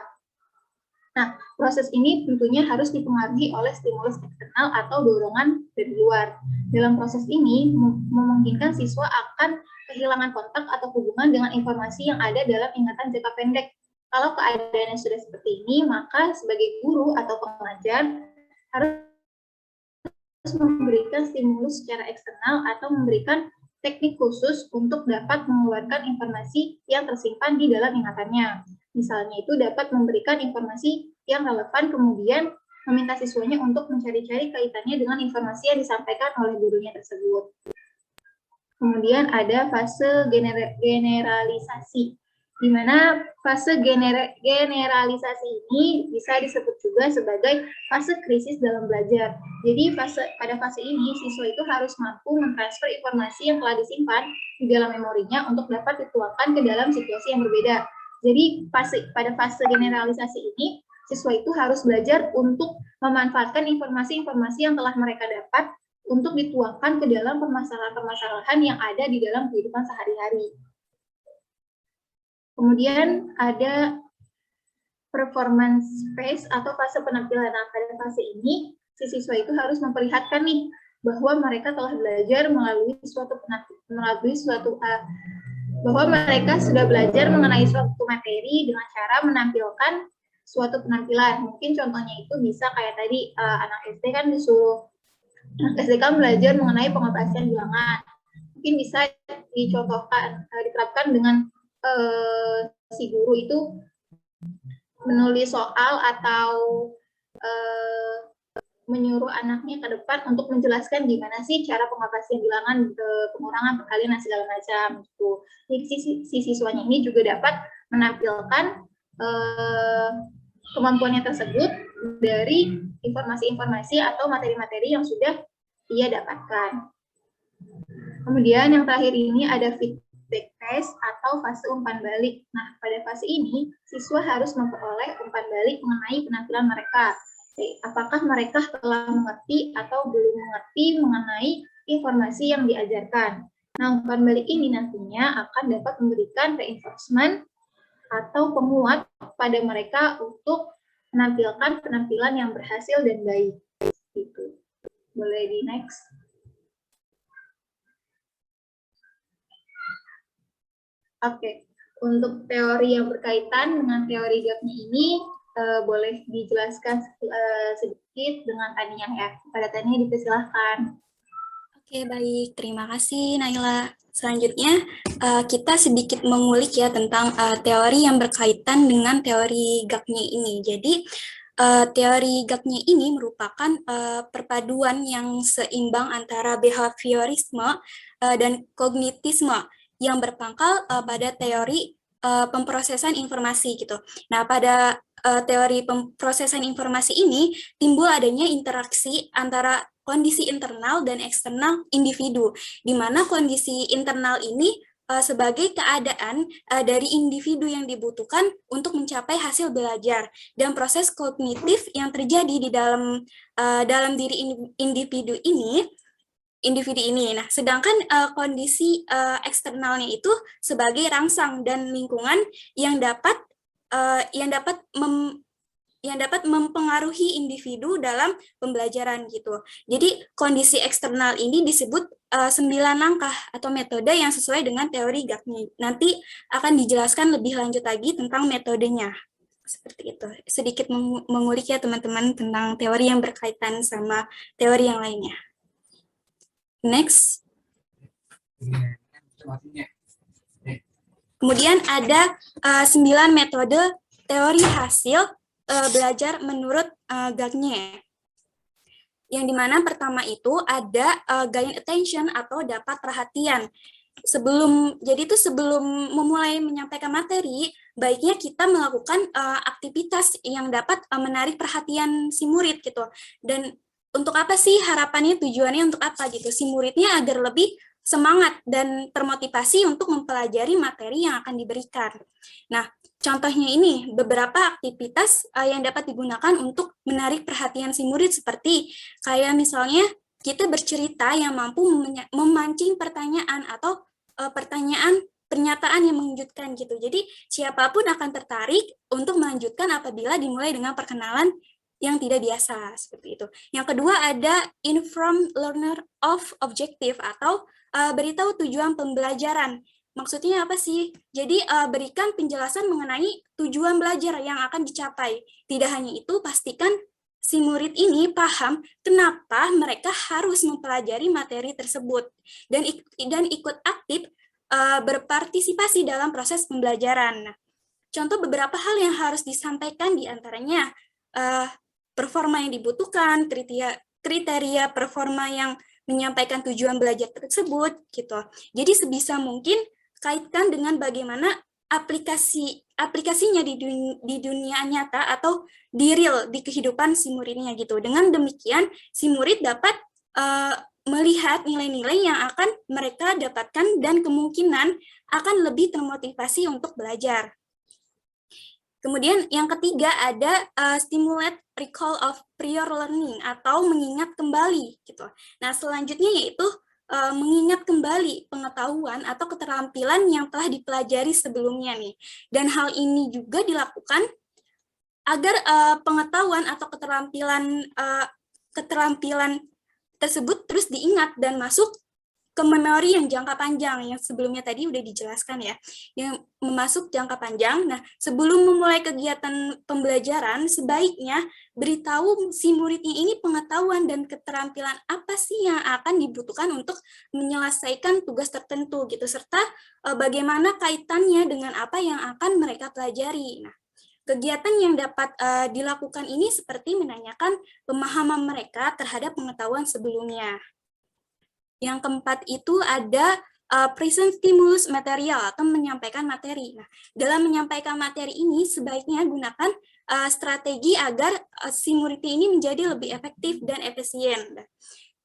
S4: Nah, proses ini tentunya harus dipengaruhi oleh stimulus eksternal atau dorongan dari luar. Dalam proses ini, memungkinkan siswa akan kehilangan kontak atau hubungan dengan informasi yang ada dalam ingatan jangka pendek. Kalau keadaannya sudah seperti ini, maka sebagai guru atau pengajar harus memberikan stimulus secara eksternal atau memberikan teknik khusus untuk dapat mengeluarkan informasi yang tersimpan di dalam ingatannya. Misalnya itu dapat memberikan informasi yang relevan, kemudian meminta siswanya untuk mencari-cari kaitannya dengan informasi yang disampaikan oleh gurunya tersebut. Kemudian ada fase generalisasi, di mana fase generalisasi ini bisa disebut juga sebagai fase krisis dalam belajar. Jadi pada fase ini siswa itu harus mampu mentransfer informasi yang telah disimpan di dalam memorinya untuk dapat dituangkan ke dalam situasi yang berbeda. Jadi pada fase generalisasi ini siswa itu harus belajar untuk memanfaatkan informasi-informasi yang telah mereka dapat untuk dituangkan ke dalam permasalahan-permasalahan yang ada di dalam kehidupan sehari-hari. Kemudian ada performance phase atau fase penampilan. Nah, pada fase ini si siswa itu harus memperlihatkan nih bahwa mereka telah belajar bahwa mereka sudah belajar mengenai suatu materi dengan cara menampilkan suatu penampilan. Mungkin contohnya itu bisa kayak tadi anak SD kan disuruh anak SD kan belajar mengenai pengoperasian bilangan. Mungkin bisa diterapkan dengan si guru itu menulis soal atau menyuruh anaknya ke depan untuk menjelaskan gimana sih cara pengoperasian bilangan, pengurangan, perkalian, dan segala macam gitu. Jadi si siswanya ini juga dapat menampilkan kemampuannya tersebut dari informasi-informasi atau materi-materi yang sudah ia dapatkan. Kemudian yang terakhir ini ada feedback phase atau fase umpan balik. Nah, pada fase ini siswa harus memperoleh umpan balik mengenai penampilan mereka. Apakah mereka telah mengerti atau belum mengerti mengenai informasi yang diajarkan. Nah, umpan balik ini nantinya akan dapat memberikan reinforcement atau penguat pada mereka untuk menampilkan penampilan yang berhasil dan baik. Gitu. Boleh di next. Oke, untuk teori yang berkaitan dengan teori gapnya ini, boleh dijelaskan sedikit dengan Tania ya. Pada Tania dipersilahkan.
S5: Oke, baik. Terima kasih, Naila. Selanjutnya, kita sedikit mengulik ya tentang teori yang berkaitan dengan teori gapnya ini. Jadi, teori gapnya ini merupakan perpaduan yang seimbang antara behaviorisme dan kognitisme yang berpangkal pada teori pemrosesan informasi gitu. Nah, pada teori pemrosesan informasi ini timbul adanya interaksi antara kondisi internal dan eksternal individu, di mana kondisi internal ini sebagai keadaan dari individu yang dibutuhkan untuk mencapai hasil belajar dan proses kognitif yang terjadi di dalam diri individu ini. Nah, sedangkan kondisi eksternalnya itu sebagai rangsang dan lingkungan yang dapat mempengaruhi individu dalam pembelajaran gitu. Jadi kondisi eksternal ini disebut 9 langkah atau metode yang sesuai dengan teori Gapnya. Nanti akan dijelaskan lebih lanjut lagi tentang metodenya. Seperti itu. Sedikit mengulik ya teman-teman tentang teori yang berkaitan sama teori yang lainnya. Next. Kemudian ada 9 metode teori hasil belajar menurut Gagne. Yang dimana pertama itu ada gain attention atau dapat perhatian. Sebelum memulai menyampaikan materi, baiknya kita melakukan aktivitas yang dapat menarik perhatian si murid gitu. Dan untuk apa sih harapannya, tujuannya untuk apa gitu? Si muridnya agar lebih semangat dan termotivasi untuk mempelajari materi yang akan diberikan. Nah, contohnya ini, beberapa aktivitas yang dapat digunakan untuk menarik perhatian si murid seperti kayak misalnya kita bercerita yang mampu memancing pertanyaan atau pernyataan yang mengejutkan gitu. Jadi siapapun akan tertarik untuk melanjutkan apabila dimulai dengan perkenalan yang tidak biasa seperti itu. Yang kedua ada inform learner of objective atau beritahu tujuan pembelajaran. Maksudnya apa sih? Jadi berikan penjelasan mengenai tujuan belajar yang akan dicapai. Tidak hanya itu, pastikan si murid ini paham kenapa mereka harus mempelajari materi tersebut dan ikut aktif berpartisipasi dalam proses pembelajaran. Nah, contoh beberapa hal yang harus disampaikan diantaranya performa yang dibutuhkan, kriteria performa yang menyampaikan tujuan belajar tersebut gitu. Jadi sebisa mungkin kaitkan dengan bagaimana aplikasinya di dunia nyata atau di real, di kehidupan si muridnya gitu. Dengan demikian, si murid dapat melihat nilai-nilai yang akan mereka dapatkan dan kemungkinan akan lebih termotivasi untuk belajar. Kemudian yang ketiga ada stimulate recall of prior learning atau mengingat kembali gitu. Nah, selanjutnya yaitu mengingat kembali pengetahuan atau keterampilan yang telah dipelajari sebelumnya nih. Dan hal ini juga dilakukan agar pengetahuan atau keterampilan tersebut terus diingat dan masuk ke memori yang jangka panjang yang sebelumnya tadi udah dijelaskan ya, yang memasuk jangka panjang. Nah, sebelum memulai kegiatan pembelajaran, sebaiknya beritahu si muridnya ini pengetahuan dan keterampilan apa sih yang akan dibutuhkan untuk menyelesaikan tugas tertentu gitu, serta bagaimana kaitannya dengan apa yang akan mereka pelajari. Nah, kegiatan yang dapat dilakukan ini seperti menanyakan pemahaman mereka terhadap pengetahuan sebelumnya. Yang keempat itu ada present stimulus material atau menyampaikan materi. Nah, dalam menyampaikan materi ini sebaiknya gunakan strategi agar si muridnya ini menjadi lebih efektif dan efisien.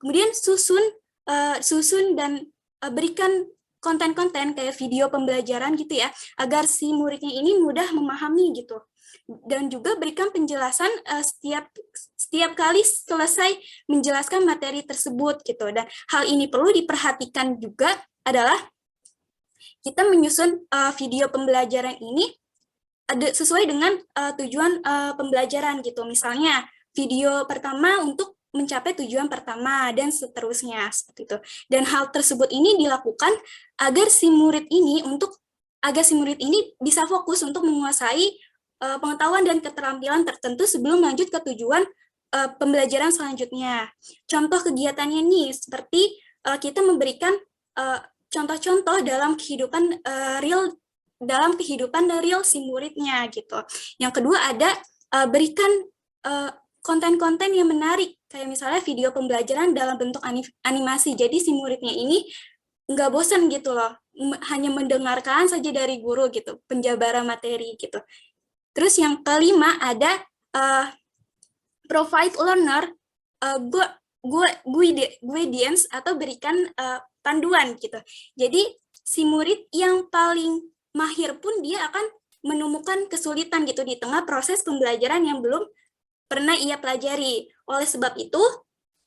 S5: Kemudian susun dan berikan konten-konten kayak video pembelajaran gitu ya, agar si muridnya ini mudah memahami gitu. Dan juga berikan penjelasan setiap kali selesai menjelaskan materi tersebut gitu. Dan hal ini perlu diperhatikan juga adalah kita menyusun video pembelajaran ini sesuai dengan tujuan pembelajaran gitu. Misalnya video pertama untuk mencapai tujuan pertama dan seterusnya seperti itu. Dan hal tersebut ini dilakukan agar si murid ini bisa fokus untuk menguasai pengetahuan dan keterampilan tertentu sebelum lanjut ke tujuan pembelajaran selanjutnya. Contoh kegiatannya nih seperti kita memberikan contoh-contoh dalam kehidupan real si muridnya gitu. Yang kedua ada berikan konten-konten yang menarik, kayak misalnya video pembelajaran dalam bentuk animasi. Jadi si muridnya ini nggak bosan gitu loh, hanya mendengarkan saja dari guru gitu, penjabaran materi gitu. Terus yang kelima ada provide learner guidance atau berikan panduan gitu. Jadi si murid yang paling mahir pun dia akan menemukan kesulitan gitu di tengah proses pembelajaran yang belum pernah ia pelajari. Oleh sebab itu,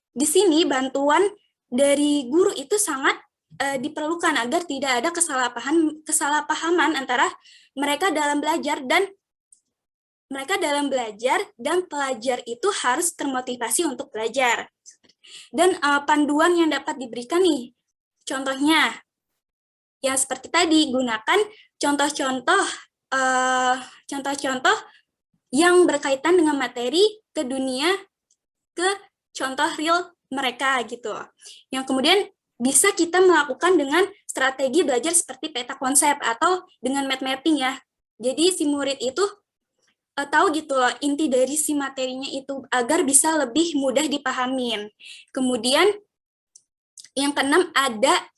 S5: di sini bantuan dari guru itu sangat diperlukan agar tidak ada kesalahpahaman antara mereka dalam belajar dan pelajar itu harus termotivasi untuk belajar. Dan panduan yang dapat diberikan nih, contohnya ya seperti tadi, gunakan contoh-contoh yang berkaitan dengan materi ke contoh real mereka gitu. Yang kemudian bisa kita melakukan dengan strategi belajar seperti peta konsep atau dengan mind mapping ya. Jadi si murid itu tahu gitu loh inti dari si materinya itu agar bisa lebih mudah dipahamin. Kemudian yang keenam ada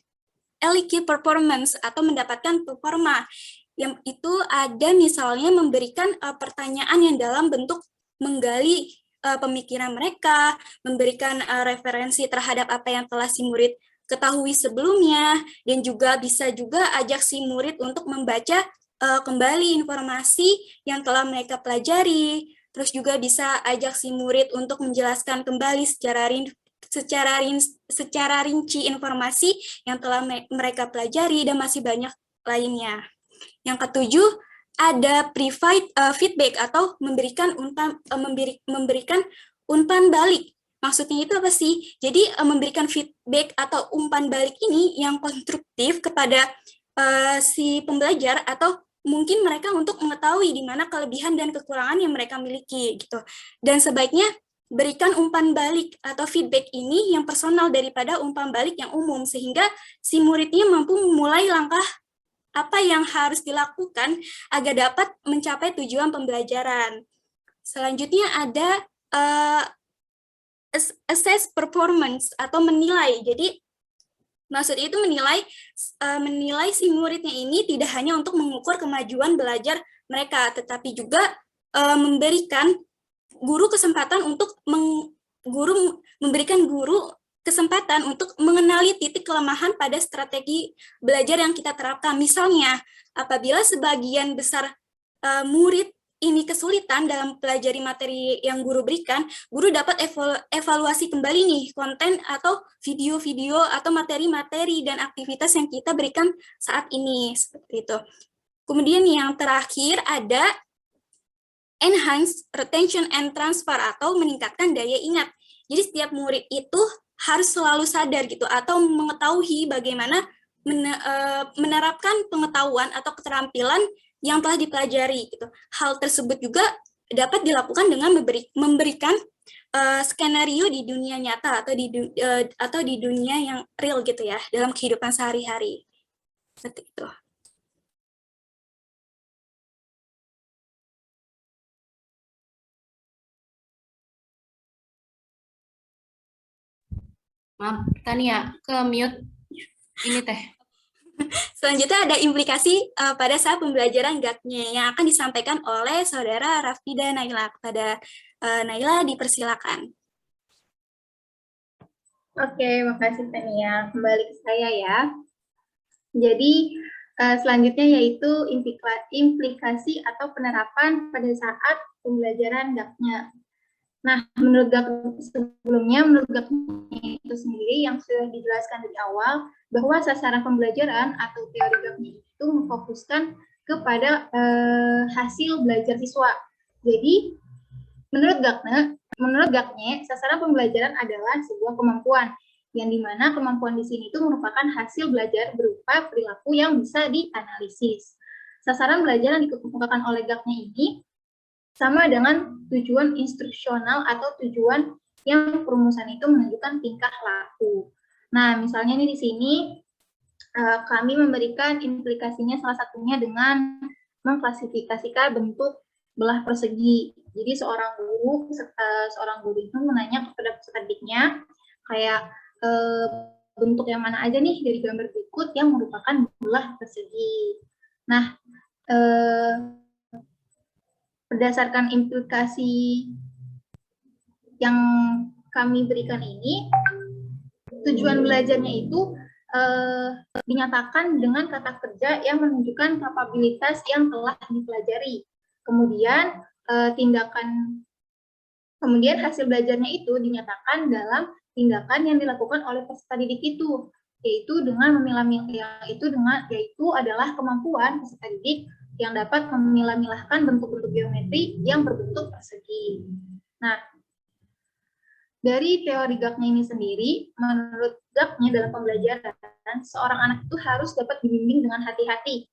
S5: LQ performance atau mendapatkan performa. Yang itu ada misalnya memberikan pertanyaan yang dalam bentuk menggali pemikiran mereka, memberikan referensi terhadap apa yang telah si murid ketahui sebelumnya, dan juga bisa juga ajak si murid untuk membaca kembali informasi yang telah mereka pelajari, terus juga bisa ajak si murid untuk menjelaskan kembali secara rinci informasi yang telah mereka pelajari, dan masih banyak lainnya. Yang ketujuh, ada provide feedback atau memberikan umpan balik. Maksudnya itu apa sih? Jadi memberikan feedback atau umpan balik ini yang konstruktif kepada si pembelajar, atau mungkin mereka untuk mengetahui di mana kelebihan dan kekurangan yang mereka miliki gitu. Dan sebaiknya berikan umpan balik atau feedback ini yang personal daripada umpan balik yang umum, sehingga si muridnya mampu memulai langkah apa yang harus dilakukan agar dapat mencapai tujuan pembelajaran. Selanjutnya ada assess performance atau menilai. Jadi maksud itu menilai si muridnya ini tidak hanya untuk mengukur kemajuan belajar mereka, tetapi juga memberikan guru kesempatan untuk memberikan guru kesempatan untuk mengenali titik kelemahan pada strategi belajar yang kita terapkan. Misalnya, apabila sebagian besar murid ini kesulitan dalam pelajari materi yang guru berikan, guru dapat evaluasi kembali nih konten atau video-video atau materi-materi dan aktivitas yang kita berikan saat ini, seperti itu. Kemudian yang terakhir ada enhance retention and transfer atau meningkatkan daya ingat. Jadi setiap murid itu harus selalu sadar gitu atau mengetahui bagaimana menerapkan pengetahuan atau keterampilan yang telah dipelajari gitu. Hal tersebut juga dapat dilakukan dengan memberikan skenario di dunia nyata atau di dunia yang real gitu ya, dalam kehidupan sehari-hari. Seperti itu.
S2: Maaf, Tania, ke mute ini teh.
S5: Selanjutnya ada implikasi pada saat pembelajaran GAK-nya yang akan disampaikan oleh Saudara Rafida Naila. Kepada Naila dipersilakan.
S4: Oke, makasih Tania. Kembali ke saya ya. Jadi selanjutnya yaitu implikasi atau penerapan pada saat pembelajaran GAK-nya. Nah, menurut GAK itu sendiri yang sudah dijelaskan dari awal, bahwa sasaran pembelajaran atau teori GAK-nya itu memfokuskan kepada hasil belajar siswa. Jadi menurut Gagne, sasaran pembelajaran adalah sebuah kemampuan, yang dimana kemampuan di sini itu merupakan hasil belajar berupa perilaku yang bisa dianalisis. Sasaran belajar yang dikemukakan oleh Gagne ini sama dengan tujuan instruksional atau tujuan yang perumusan itu menunjukkan tingkah laku. Nah, misalnya nih di sini kami memberikan implikasinya salah satunya dengan mengklasifikasikan bentuk belah persegi. Jadi seorang guru itu menanya kepada peserta didiknya kayak bentuk yang mana aja nih dari gambar berikut yang merupakan belah persegi. Nah, berdasarkan implikasi yang kami berikan ini, tujuan belajarnya itu dinyatakan dengan kata kerja yang menunjukkan kapabilitas yang telah dipelajari. Kemudian hasil belajarnya itu dinyatakan dalam tindakan yang dilakukan oleh peserta didik itu, yaitu adalah kemampuan peserta didik yang dapat memilah-milahkan bentuk-bentuk geometri yang berbentuk persegi. Nah, dari teori Gagne ini sendiri, menurut Gagne dalam pembelajaran, seorang anak itu harus dapat dibimbing dengan hati-hati,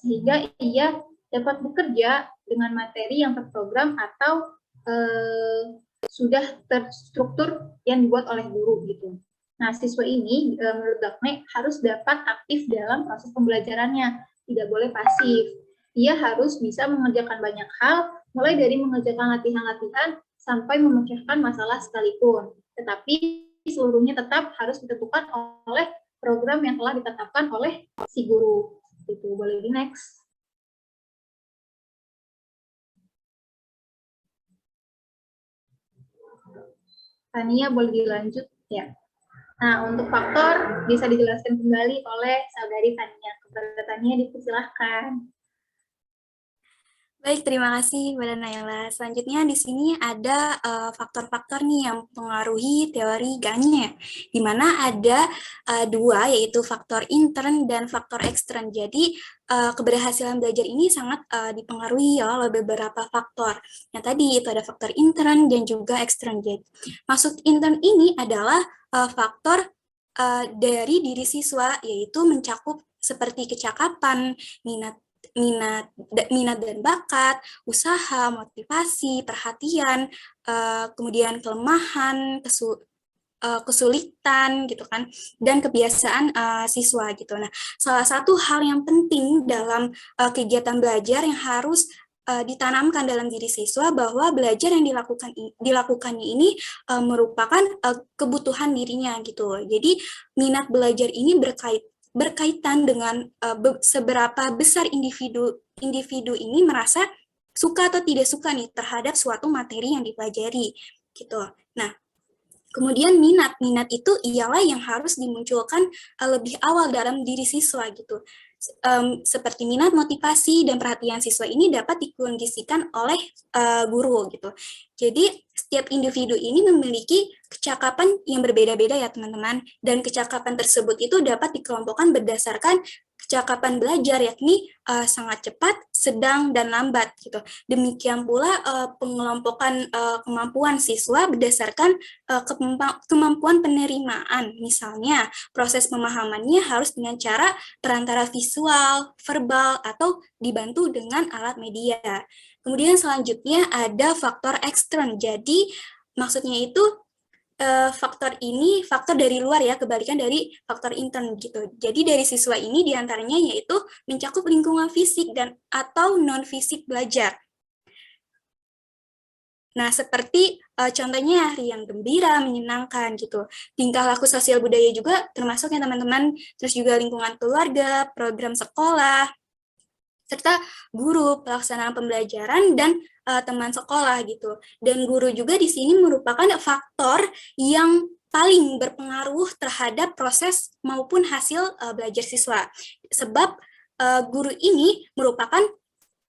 S4: sehingga ia dapat bekerja dengan materi yang terprogram atau sudah terstruktur yang dibuat oleh guru gitu. Nah, siswa ini menurut Gagne harus dapat aktif dalam proses pembelajarannya, tidak boleh pasif. Ia harus bisa mengerjakan banyak hal, mulai dari mengerjakan latihan-latihan sampai memecahkan masalah sekalipun. Tetapi seluruhnya tetap harus ditentukan oleh program yang telah ditetapkan oleh si guru. Itu boleh di next. Tania boleh dilanjut ya. Nah, untuk faktor bisa dijelaskan kembali oleh saudari Tania. Kepada Tania dipersilahkan.
S5: Baik, terima kasih Mbak Nayla. Selanjutnya di sini ada faktor-faktor nih yang mempengaruhi teori Gagne, di mana ada dua, yaitu faktor intern dan faktor ekstern. Jadi keberhasilan belajar ini sangat dipengaruhi oleh beberapa faktor. Yang tadi itu ada faktor intern dan juga ekstern. Jadi maksud intern ini adalah faktor dari diri siswa, yaitu mencakup seperti kecakapan, minat dan bakat, usaha, motivasi, perhatian, kemudian kelemahan, kesulitan gitu kan, dan kebiasaan siswa gitu. Nah, salah satu hal yang penting dalam kegiatan belajar yang harus ditanamkan dalam diri siswa bahwa belajar yang dilakukannya ini merupakan kebutuhan dirinya gitu. Jadi minat belajar ini berkaitan dengan seberapa besar individu ini merasa suka atau tidak suka nih terhadap suatu materi yang dipelajari gitu. Nah, kemudian minat itu ialah yang harus dimunculkan lebih awal dalam diri siswa gitu. Seperti minat, motivasi, dan perhatian siswa ini dapat dikondisikan oleh guru gitu. Jadi setiap individu ini memiliki kecakapan yang berbeda-beda ya teman-teman, dan kecakapan tersebut itu dapat dikelompokkan berdasarkan kecakapan belajar, yakni sangat cepat, sedang, dan lambat gitu. Demikian pula pengelompokan kemampuan siswa berdasarkan kemampuan penerimaan. Misalnya, proses pemahamannya harus dengan cara perantara visual, verbal, atau dibantu dengan alat media. Kemudian selanjutnya ada faktor ekstern. Jadi maksudnya itu faktor ini faktor dari luar ya, kebalikan dari faktor intern gitu. Jadi dari siswa ini diantaranya yaitu mencakup lingkungan fisik dan atau non fisik belajar. Nah, seperti contohnya riang gembira, menyenangkan gitu. Tingkah laku sosial budaya juga termasuk ya teman-teman, terus juga lingkungan keluarga, program sekolah, serta guru, pelaksanaan pembelajaran, dan teman sekolah gitu. Dan guru juga di sini merupakan faktor yang paling berpengaruh terhadap proses maupun hasil belajar siswa. Sebab guru ini merupakan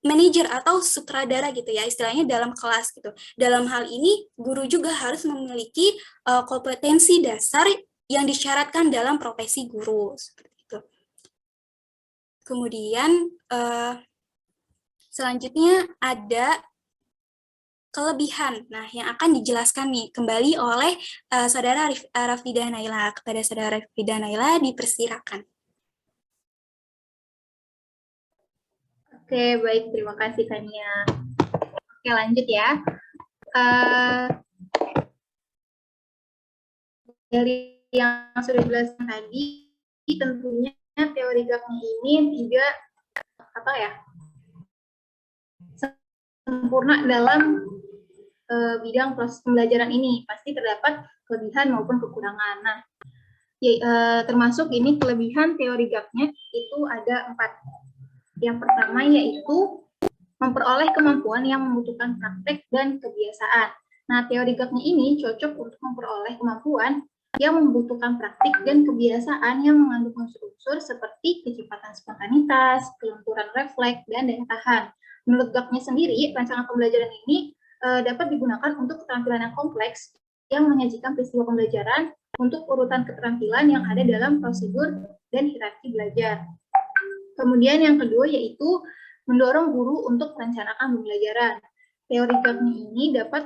S5: manajer atau sutradara gitu ya, istilahnya dalam kelas gitu. Dalam hal ini, guru juga harus memiliki kompetensi dasar yang disyaratkan dalam profesi guru. Seperti itu. Kemudian selanjutnya ada kelebihan. Nah, yang akan dijelaskan nih kembali oleh Saudara Raffidah Naila. Kepada Saudara Raffidah Naila dipersilakan.
S4: Oke, baik. Terima kasih, Tania. Oke, lanjut ya. Dari yang sudah dijelaskan tadi, tentunya teori GAP-nya ini tidak sempurna dalam bidang proses pembelajaran ini. Pasti terdapat kelebihan maupun kekurangan. Nah, termasuk ini kelebihan teori GAP-nya itu ada 4. Yang pertama yaitu memperoleh kemampuan yang membutuhkan praktek dan kebiasaan. Nah, teori GAP-nya ini cocok untuk memperoleh kemampuan yang membutuhkan praktik dan kebiasaan yang mengandung unsur-unsur seperti kecepatan spontanitas, kelenturan refleks, dan daya tahan. Menurut GAP-nya sendiri, rancangan pembelajaran ini dapat digunakan untuk keterampilan yang kompleks yang menyajikan peristiwa pembelajaran untuk urutan keterampilan yang ada dalam prosedur dan hierarki belajar. Kemudian yang kedua yaitu mendorong guru untuk merencanakan pembelajaran. Teori GAP-nya ini dapat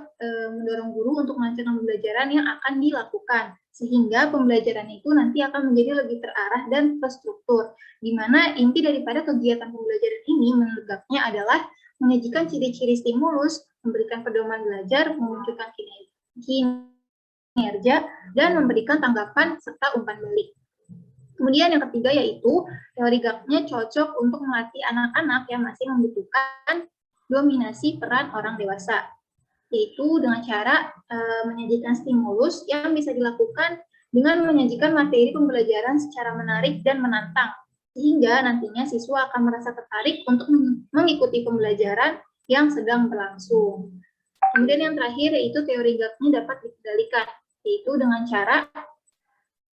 S4: mendorong guru untuk merencanakan pembelajaran yang akan dilakukan, sehingga pembelajaran itu nanti akan menjadi lebih terarah dan terstruktur, di mana inti daripada kegiatan pembelajaran ini menurut GAP-nya adalah menyajikan ciri-ciri stimulus, memberikan pedoman belajar, memunculkan kinerja, dan memberikan tanggapan serta umpan balik. Kemudian yang ketiga yaitu teori GAP-nya cocok untuk melatih anak-anak yang masih membutuhkan dominasi peran orang dewasa, yaitu dengan cara menyajikan stimulus yang bisa dilakukan dengan menyajikan materi pembelajaran secara menarik dan menantang, sehingga nantinya siswa akan merasa tertarik untuk mengikuti pembelajaran yang sedang berlangsung. Kemudian yang terakhir yaitu teori GAP-nya dapat dikendalikan, yaitu dengan cara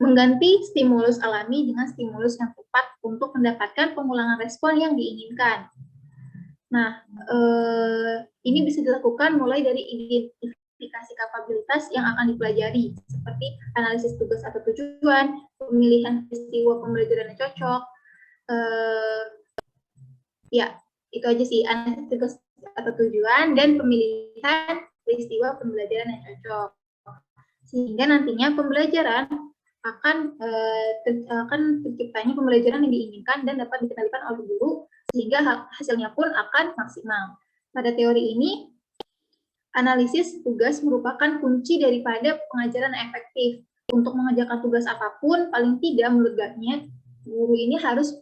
S4: mengganti stimulus alami dengan stimulus yang tepat untuk mendapatkan pengulangan respon yang diinginkan. Nah, ini bisa dilakukan mulai dari identifikasi kapabilitas yang akan dipelajari, seperti analisis tugas atau tujuan, pemilihan peristiwa pembelajaran yang cocok, ya, itu aja sih, analisis tugas atau tujuan, dan pemilihan peristiwa pembelajaran yang cocok. Sehingga nantinya pembelajaran akan terciptanya pembelajaran yang diinginkan dan dapat dikendalikan oleh guru, sehingga hasilnya pun akan maksimal. Pada teori ini, analisis tugas merupakan kunci daripada pengajaran yang efektif. Untuk mengerjakan tugas apapun, paling tidak menurut GAP-nya, guru ini harus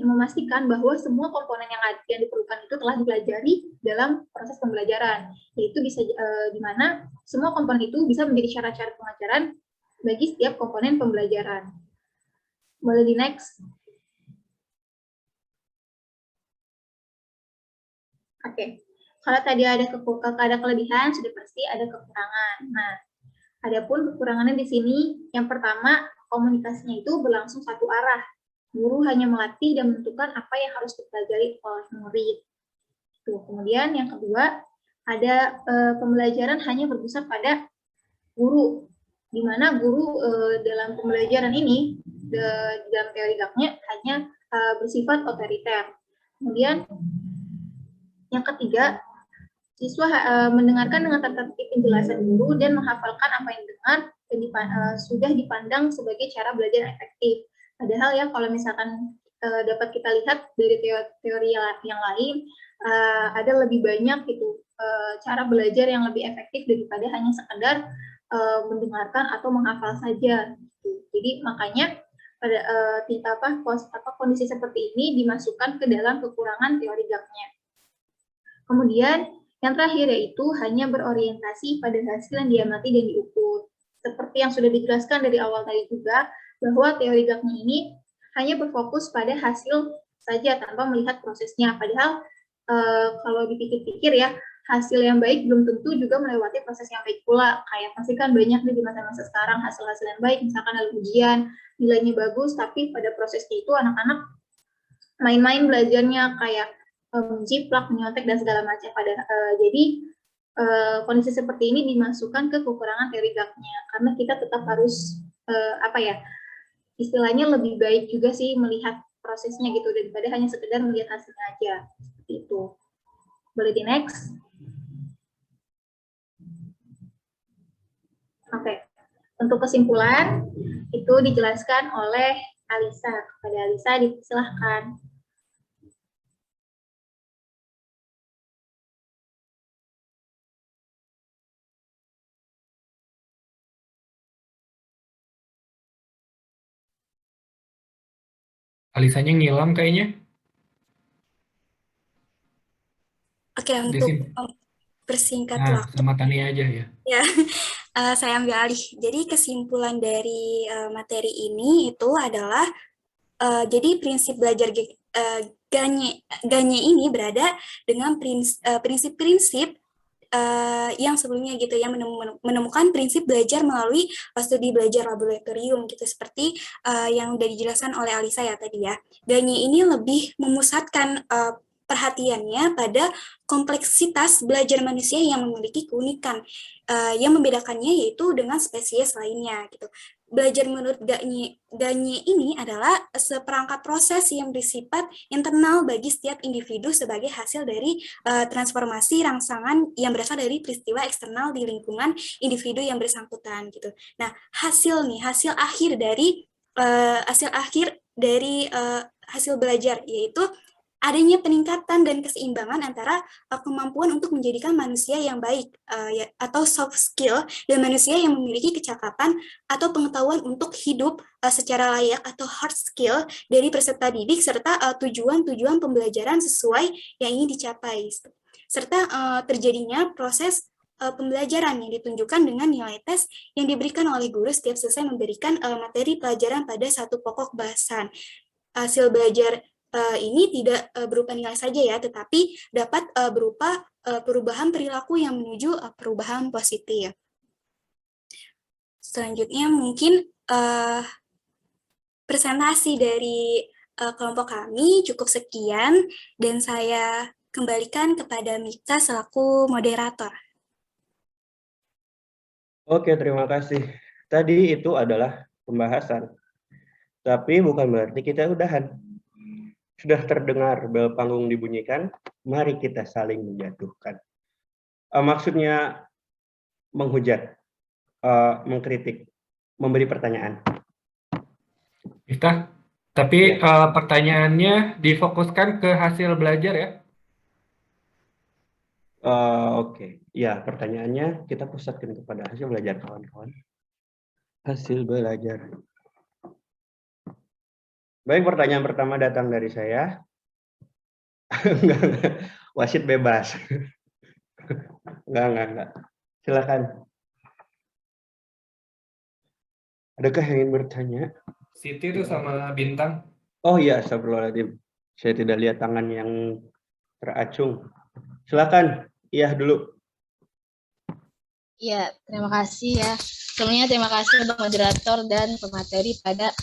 S4: memastikan bahwa semua komponen yang diperlukan itu telah dipelajari dalam proses pembelajaran. Yaitu bisa di mana semua komponen itu bisa menjadi syarat-syarat pengajaran bagi setiap komponen pembelajaran. Boleh di next. Oke, kalau tadi ada kelebihan, sudah pasti ada kekurangan. Nah, adapun kekurangannya di sini, yang pertama, komunikasinya itu berlangsung satu arah. Guru hanya melatih dan menentukan apa yang harus dipelajari oleh murid. Kemudian yang kedua, ada pembelajaran hanya berpusat pada guru, di mana guru dalam pembelajaran ini, dalam teori GAP-nya, hanya bersifat otoriter. Kemudian yang ketiga, siswa mendengarkan dengan tertatip penjelasan guru dan menghafalkan apa yang dengar dan sudah dipandang sebagai cara belajar yang efektif. Padahal ya kalau misalkan dapat kita lihat dari teori yang lain, ada lebih banyak gitu cara belajar yang lebih efektif daripada hanya sekedar mendengarkan atau menghafal saja. Jadi makanya pada kondisi seperti ini dimasukkan ke dalam kekurangan teori GAP-nya. Kemudian yang terakhir yaitu hanya berorientasi pada hasil yang diamati dan diukur. Seperti yang sudah dijelaskan dari awal tadi juga, bahwa teori GAP-nya ini hanya berfokus pada hasil saja tanpa melihat prosesnya. Padahal kalau dipikir-pikir ya, hasil yang baik belum tentu juga melewati proses yang baik pula. Kayak pasti kan banyak nih di masa-masa sekarang hasil-hasil yang baik, misalkan dalam ujian, nilainya bagus, tapi pada prosesnya itu anak-anak main-main belajarnya kayak menjiplak, menyontek, dan segala macam. Jadi kondisi seperti ini dimasukkan ke kekurangan teori GAP-nya, karena kita tetap harus istilahnya lebih baik juga sih melihat prosesnya gitu, daripada hanya sekedar melihat hasilnya aja. Seperti itu. Boleh di next? Oke. Untuk kesimpulan, itu dijelaskan oleh Alisa. Kepada Alisa, disilahkan.
S1: Alisanya ngilang kayaknya.
S5: Oke, untuk persingkat
S1: Nah,
S5: waktu,
S1: sama Tania aja ya.
S5: ya, saya ambil alih. Jadi kesimpulan dari materi ini itu adalah jadi prinsip belajar Ganye ini berada dengan prinsip-prinsip yang sebelumnya gitu ya, menemukan prinsip belajar melalui studi belajar laboratorium gitu, seperti yang udah dijelaskan oleh Alisa ya tadi ya. Ganye ini lebih memusatkan perhatiannya pada kompleksitas belajar manusia yang memiliki keunikan yang membedakannya yaitu dengan spesies lainnya gitu. Belajar menurut Ganye ini adalah seperangkat proses yang bersifat internal bagi setiap individu sebagai hasil dari transformasi rangsangan yang berasal dari peristiwa eksternal di lingkungan individu yang bersangkutan gitu. Nah, hasil akhir dari hasil belajar yaitu adanya peningkatan dan keseimbangan antara kemampuan untuk menjadikan manusia yang baik atau soft skill dan manusia yang memiliki kecakapan atau pengetahuan untuk hidup secara layak atau hard skill dari peserta didik serta tujuan-tujuan pembelajaran sesuai yang ingin dicapai serta terjadinya proses pembelajaran yang ditunjukkan dengan nilai tes yang diberikan oleh guru setiap selesai memberikan materi pelajaran pada satu pokok bahasan. Hasil belajar ini tidak berupa nilai saja ya, tetapi dapat berupa perubahan perilaku yang menuju perubahan positif. Selanjutnya mungkin presentasi dari kelompok kami cukup sekian, dan saya kembalikan kepada Mita selaku moderator.
S3: Oke, terima kasih. Tadi itu adalah pembahasan, tapi bukan berarti kita udahan. Sudah terdengar bel panggung dibunyikan, mari kita saling menjatuhkan. Maksudnya menghujat, mengkritik, memberi pertanyaan.
S1: Kita, tapi
S3: Ya.
S1: pertanyaannya difokuskan ke hasil belajar ya.
S3: Oke, ya pertanyaannya kita pusatkan kepada hasil belajar kawan-kawan. Hasil belajar. Baik, pertanyaan pertama datang dari saya. Wasit bebas. Enggak. Silakan. Adakah yang ingin bertanya?
S1: Siti tuh sama Bintang.
S3: Oh iya, astagfirullahaladzim. Saya tidak lihat tangan yang teracung. Silakan, iya dulu.
S6: Ya, terima kasih ya. Sebelumnya terima kasih untuk moderator dan pemateri pada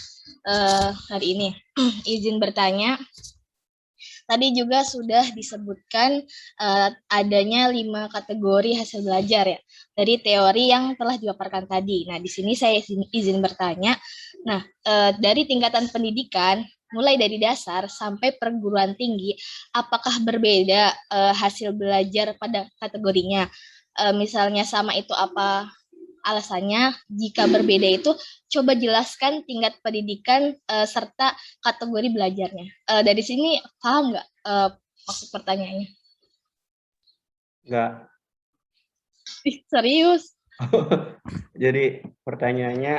S6: hari ini. Izin bertanya, tadi juga sudah disebutkan adanya 5 kategori hasil belajar ya, dari teori yang telah dipaparkan tadi. Nah, di sini saya izin bertanya, nah dari tingkatan pendidikan, mulai dari dasar sampai perguruan tinggi, apakah berbeda hasil belajar pada kategorinya? Misalnya sama itu apa alasannya? Jika berbeda itu coba jelaskan tingkat pendidikan serta kategori belajarnya. Dari sini paham nggak maksud pertanyaannya?
S3: Nggak.
S6: Serius?
S3: Jadi pertanyaannya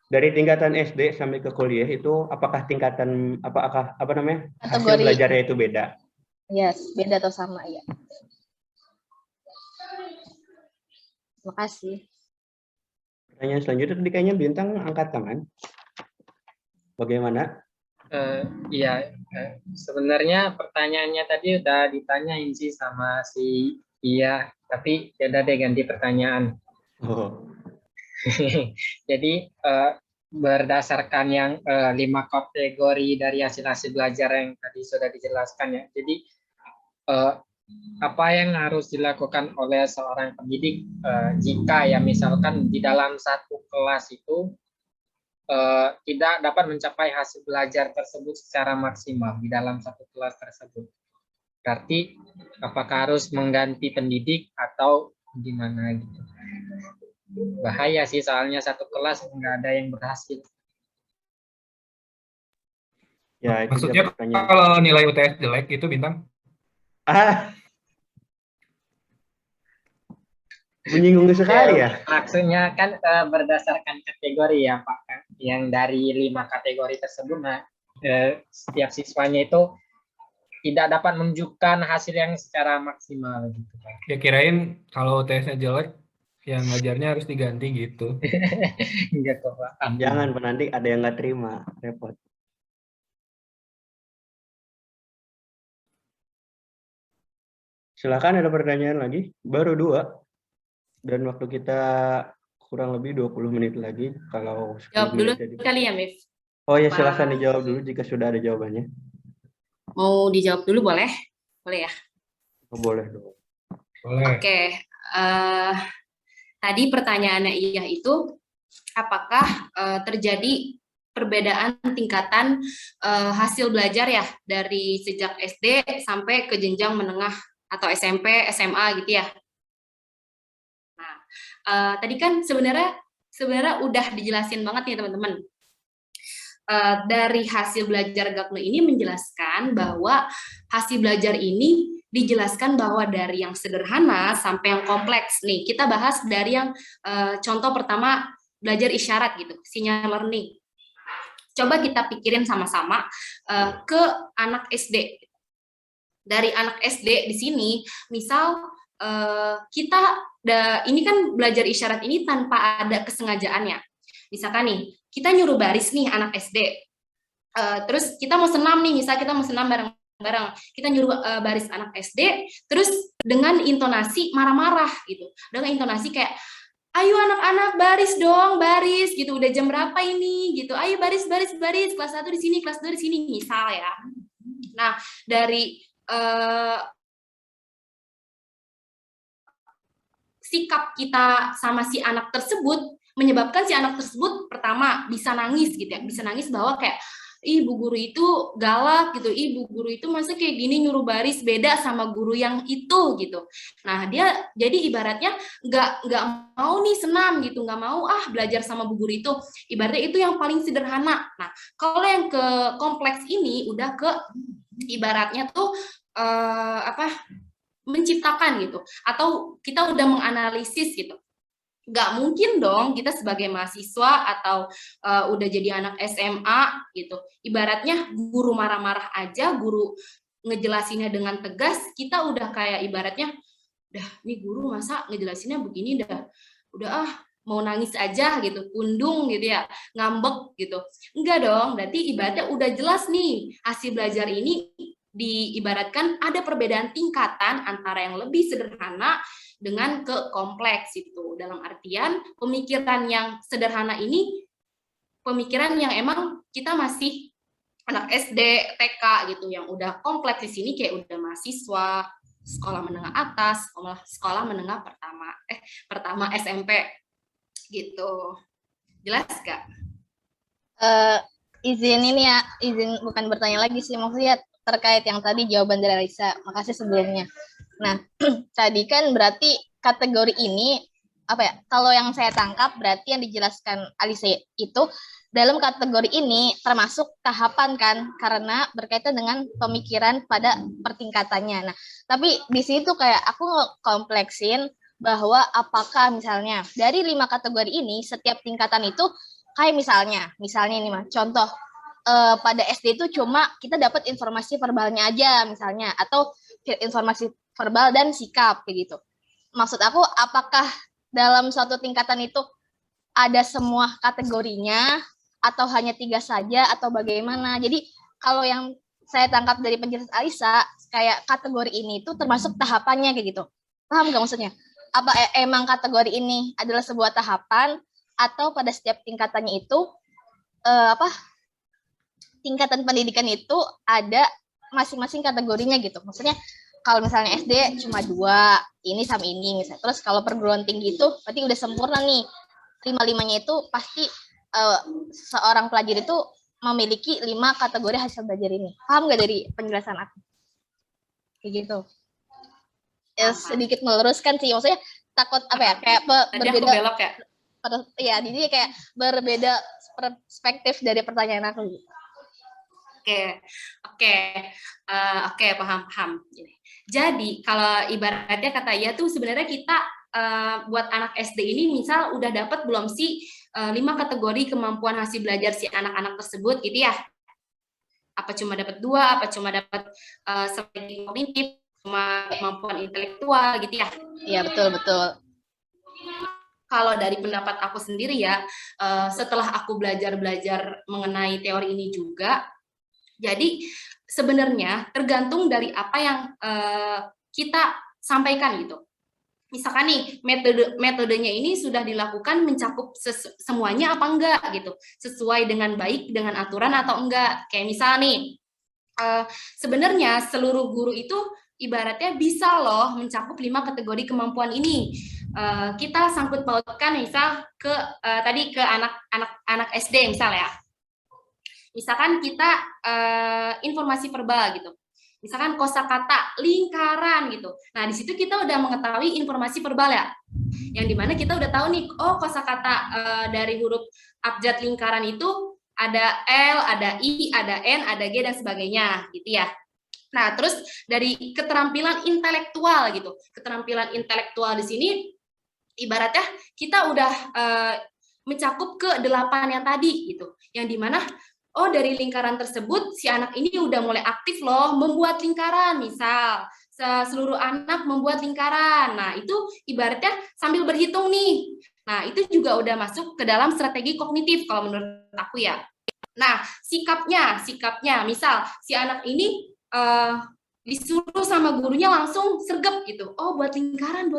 S3: dari tingkatan SD sampai ke kuliah itu apakah tingkatan hasil
S6: Kategori.
S3: belajarnya itu beda?
S6: Yes, beda atau sama ya. Terima kasih.
S3: Pertanyaan selanjutnya tadi kayaknya Bintang angkat tangan. Bagaimana?
S7: Iya, sebenarnya pertanyaannya tadi udah ditanyain sih sama si Iya, tapi ya udah deh ganti pertanyaan.
S3: Oh.
S7: Jadi berdasarkan yang 5 kategori dari hasil-hasil belajar yang tadi sudah dijelaskan ya. Jadi apa yang harus dilakukan oleh seorang pendidik jika ya misalkan di dalam satu kelas itu tidak dapat mencapai hasil belajar tersebut secara maksimal di dalam satu kelas tersebut. Berarti apakah harus mengganti pendidik atau gimana gitu. Bahaya sih, soalnya satu kelas nggak ada yang berhasil.
S3: Ya, itu dia
S1: Maksudnya
S3: pertanyaan.
S1: kalau nilai UTS jelek itu Bintang?
S3: Menyinggung sekali ya.
S7: Maksudnya kan berdasarkan kategori ya Pak. Yang dari 5 kategori tersebut, nah setiap siswanya itu tidak dapat menunjukkan hasil yang secara maksimal gitu Pak.
S1: Ya kirain kalau UTS-nya jelek, yang ngajarnya harus diganti gitu.
S7: Enggak kok Pak.
S3: Jangan, nanti ada yang nggak terima, repot. Silakan, ada pertanyaan lagi? Baru 2. Dan waktu kita kurang lebih 20 menit lagi. Kalau 10
S2: Jawab dulu
S3: menit jadi.
S2: kali ya, Mif.
S3: Oh ya,
S2: Pak.
S3: silakan dijawab dulu jika sudah ada jawabannya.
S2: Mau dijawab dulu boleh? Boleh ya?
S3: Oh, boleh dong.
S1: Boleh.
S2: Oke. Tadi pertanyaannya Iya itu, apakah terjadi perbedaan tingkatan hasil belajar ya dari sejak SD sampai ke jenjang menengah atau SMP, SMA gitu ya? Nah, tadi kan sebenarnya udah dijelasin banget nih teman-teman. Dari hasil belajar Gakno ini menjelaskan bahwa hasil belajar ini dijelaskan bahwa dari yang sederhana sampai yang kompleks. Nih, kita bahas dari yang contoh pertama belajar isyarat gitu, sinyal learning. Coba kita pikirin sama-sama ke anak SD. Dari anak SD di sini, misal ini kan belajar isyarat ini tanpa ada kesengajaannya. Misalkan nih, kita nyuruh baris nih anak SD. Terus kita mau senam nih, misal kita mau senam bareng-bareng. Kita nyuruh baris anak SD, terus dengan intonasi marah-marah gitu. Dengan intonasi kayak, ayo anak-anak baris dong, baris gitu. Udah jam berapa ini gitu. Ayo baris. Kelas 1 di sini, kelas 2 di sini, misal ya. Nah, dari sikap kita sama si anak tersebut menyebabkan si anak tersebut pertama bisa nangis gitu ya, bisa nangis bahwa kayak ih bu guru itu galak gitu, ih bu guru itu masa kayak gini nyuruh baris, beda sama guru yang itu gitu. Nah dia jadi ibaratnya nggak mau nih senam gitu, nggak mau belajar sama bu guru itu, ibaratnya itu yang paling sederhana. Nah kalau yang ke kompleks ini udah ke ibaratnya tuh menciptakan gitu, atau kita udah menganalisis gitu. Nggak mungkin dong kita sebagai mahasiswa atau udah jadi anak SMA gitu, ibaratnya guru marah-marah aja, guru ngejelasinnya dengan tegas, kita udah kayak ibaratnya, dah nih guru masa ngejelasinnya begini, udah mau nangis aja gitu, pundung gitu ya, ngambek gitu. Enggak dong, berarti ibaratnya udah jelas nih hasil belajar ini diibaratkan ada perbedaan tingkatan antara yang lebih sederhana dengan ke kompleks itu. Dalam artian pemikiran yang sederhana ini pemikiran yang emang kita masih anak SD, TK gitu, yang udah kompleks di sini kayak udah mahasiswa, sekolah menengah atas, sekolah menengah pertama SMP gitu. Jelas gak?
S6: Izin ini ya, izin bukan bertanya lagi sih, maksudnya terkait yang tadi jawaban dari Alisa. Makasih sebelumnya. Nah, tadi kan berarti kategori ini apa ya? Kalau yang saya tangkap berarti yang dijelaskan Alisa itu dalam kategori ini termasuk tahapan kan, karena berkaitan dengan pemikiran pada pertingkatannya. Nah, tapi di situ kayak aku kompleksin bahwa apakah misalnya dari 5 kategori ini setiap tingkatan itu kayak misalnya ini mah contoh pada SD itu cuma kita dapat informasi verbalnya aja misalnya, atau informasi verbal dan sikap kayak gitu. Maksud aku apakah dalam suatu tingkatan itu ada semua kategorinya atau hanya 3 saja atau bagaimana? Jadi kalau yang saya tangkap dari penjelasan Alisa kayak kategori ini itu termasuk tahapannya kayak gitu. Paham nggak maksudnya? Apa emang kategori ini adalah sebuah tahapan atau pada setiap tingkatannya itu tingkatan pendidikan itu ada masing-masing kategorinya gitu. Maksudnya kalau misalnya SD cuma 2, ini sama ini misalnya. Terus kalau perguruan tinggi itu berarti udah sempurna nih. 5-5-nya itu pasti seorang pelajar itu memiliki 5 kategori hasil belajar ini. Paham nggak dari penjelasan aku? Kayak gitu. Ya, sedikit meluruskan sih, maksudnya takut apa ya, kayak
S2: Tadi aku
S6: berbeda.
S2: belok ya.
S6: Ya, jadi kayak berbeda perspektif dari pertanyaan aku.
S2: Oke, paham. Jadi kalau ibaratnya kata ya tuh sebenarnya kita buat anak SD ini misal udah dapat belum sih 5 kategori kemampuan hasil belajar si anak-anak tersebut gitu ya? Apa cuma dapat 2, apa cuma dapat strategi kognitif, cuma kemampuan intelektual gitu ya?
S6: Iya, betul.
S2: Kalau dari pendapat aku sendiri ya, setelah aku belajar mengenai teori ini juga, jadi sebenarnya tergantung dari apa yang kita sampaikan gitu. Misalkan nih metodenya ini sudah dilakukan mencakup semuanya apa enggak gitu, sesuai dengan baik dengan aturan atau enggak. Kayak misal nih, sebenarnya seluruh guru itu ibaratnya bisa loh mencakup 5 kategori kemampuan ini. Kita sangkut pautkan misal ke tadi ke anak SD misal ya. Misalkan kita informasi verbal gitu. Misalkan kosakata lingkaran gitu. Nah, di situ kita udah mengetahui informasi verbal ya. Yang dimana kita udah tahu nih, oh kosakata dari huruf abjad lingkaran itu ada L, ada I, ada N, ada G dan sebagainya gitu ya. Nah, terus dari keterampilan intelektual gitu. Keterampilan intelektual di sini ibaratnya kita udah mencakup ke 8 yang tadi gitu. Yang dimana oh dari lingkaran tersebut si anak ini udah mulai aktif loh membuat lingkaran, misal seluruh anak membuat lingkaran. Nah, itu ibaratnya sambil berhitung nih. Nah, itu juga udah masuk ke dalam strategi kognitif kalau menurut aku ya. Nah, sikapnya misal si anak ini disuruh sama gurunya langsung sergap gitu. Oh, buat lingkaran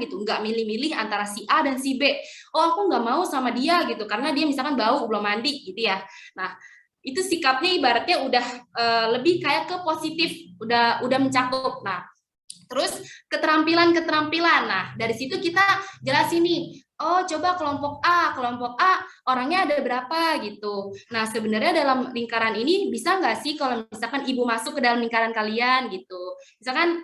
S2: gitu. Nggak milih-milih antara si A dan si B. Oh, aku nggak mau sama dia gitu karena dia misalkan bau belum mandi gitu ya. Nah, itu sikapnya ibaratnya udah lebih kayak ke positif, udah mencakup. Nah, terus keterampilan. Nah, dari situ kita jelasin nih. Oh, coba kelompok A orangnya ada berapa gitu. Nah, sebenarnya dalam lingkaran ini bisa nggak sih kalau misalkan ibu masuk ke dalam lingkaran kalian gitu. Misalkan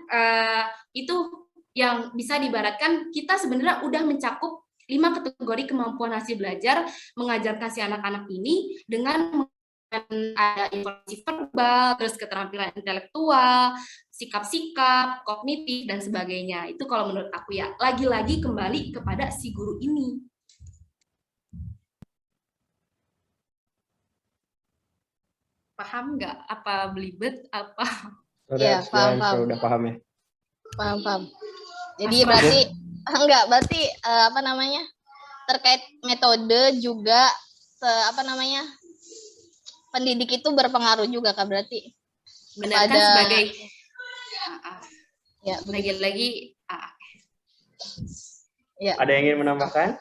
S2: itu yang bisa diibaratkan kita sebenarnya udah mencakup 5 kategori kemampuan hasil belajar mengajarkan si anak-anak ini dengan ada informasi verbal, terus keterampilan intelektual, sikap-sikap, kognitif, dan sebagainya. Itu kalau menurut aku ya, lagi-lagi kembali kepada si guru ini. Paham nggak? Apa belibet? Apa?
S6: Iya, paham.
S3: Udah paham ya?
S6: Paham. Jadi berarti apa namanya? Terkait metode juga pendidik itu berpengaruh juga Kak berarti.
S2: Benar kan sebagai ya, lagi-lagi
S3: ya. Ada yang ingin menambahkan?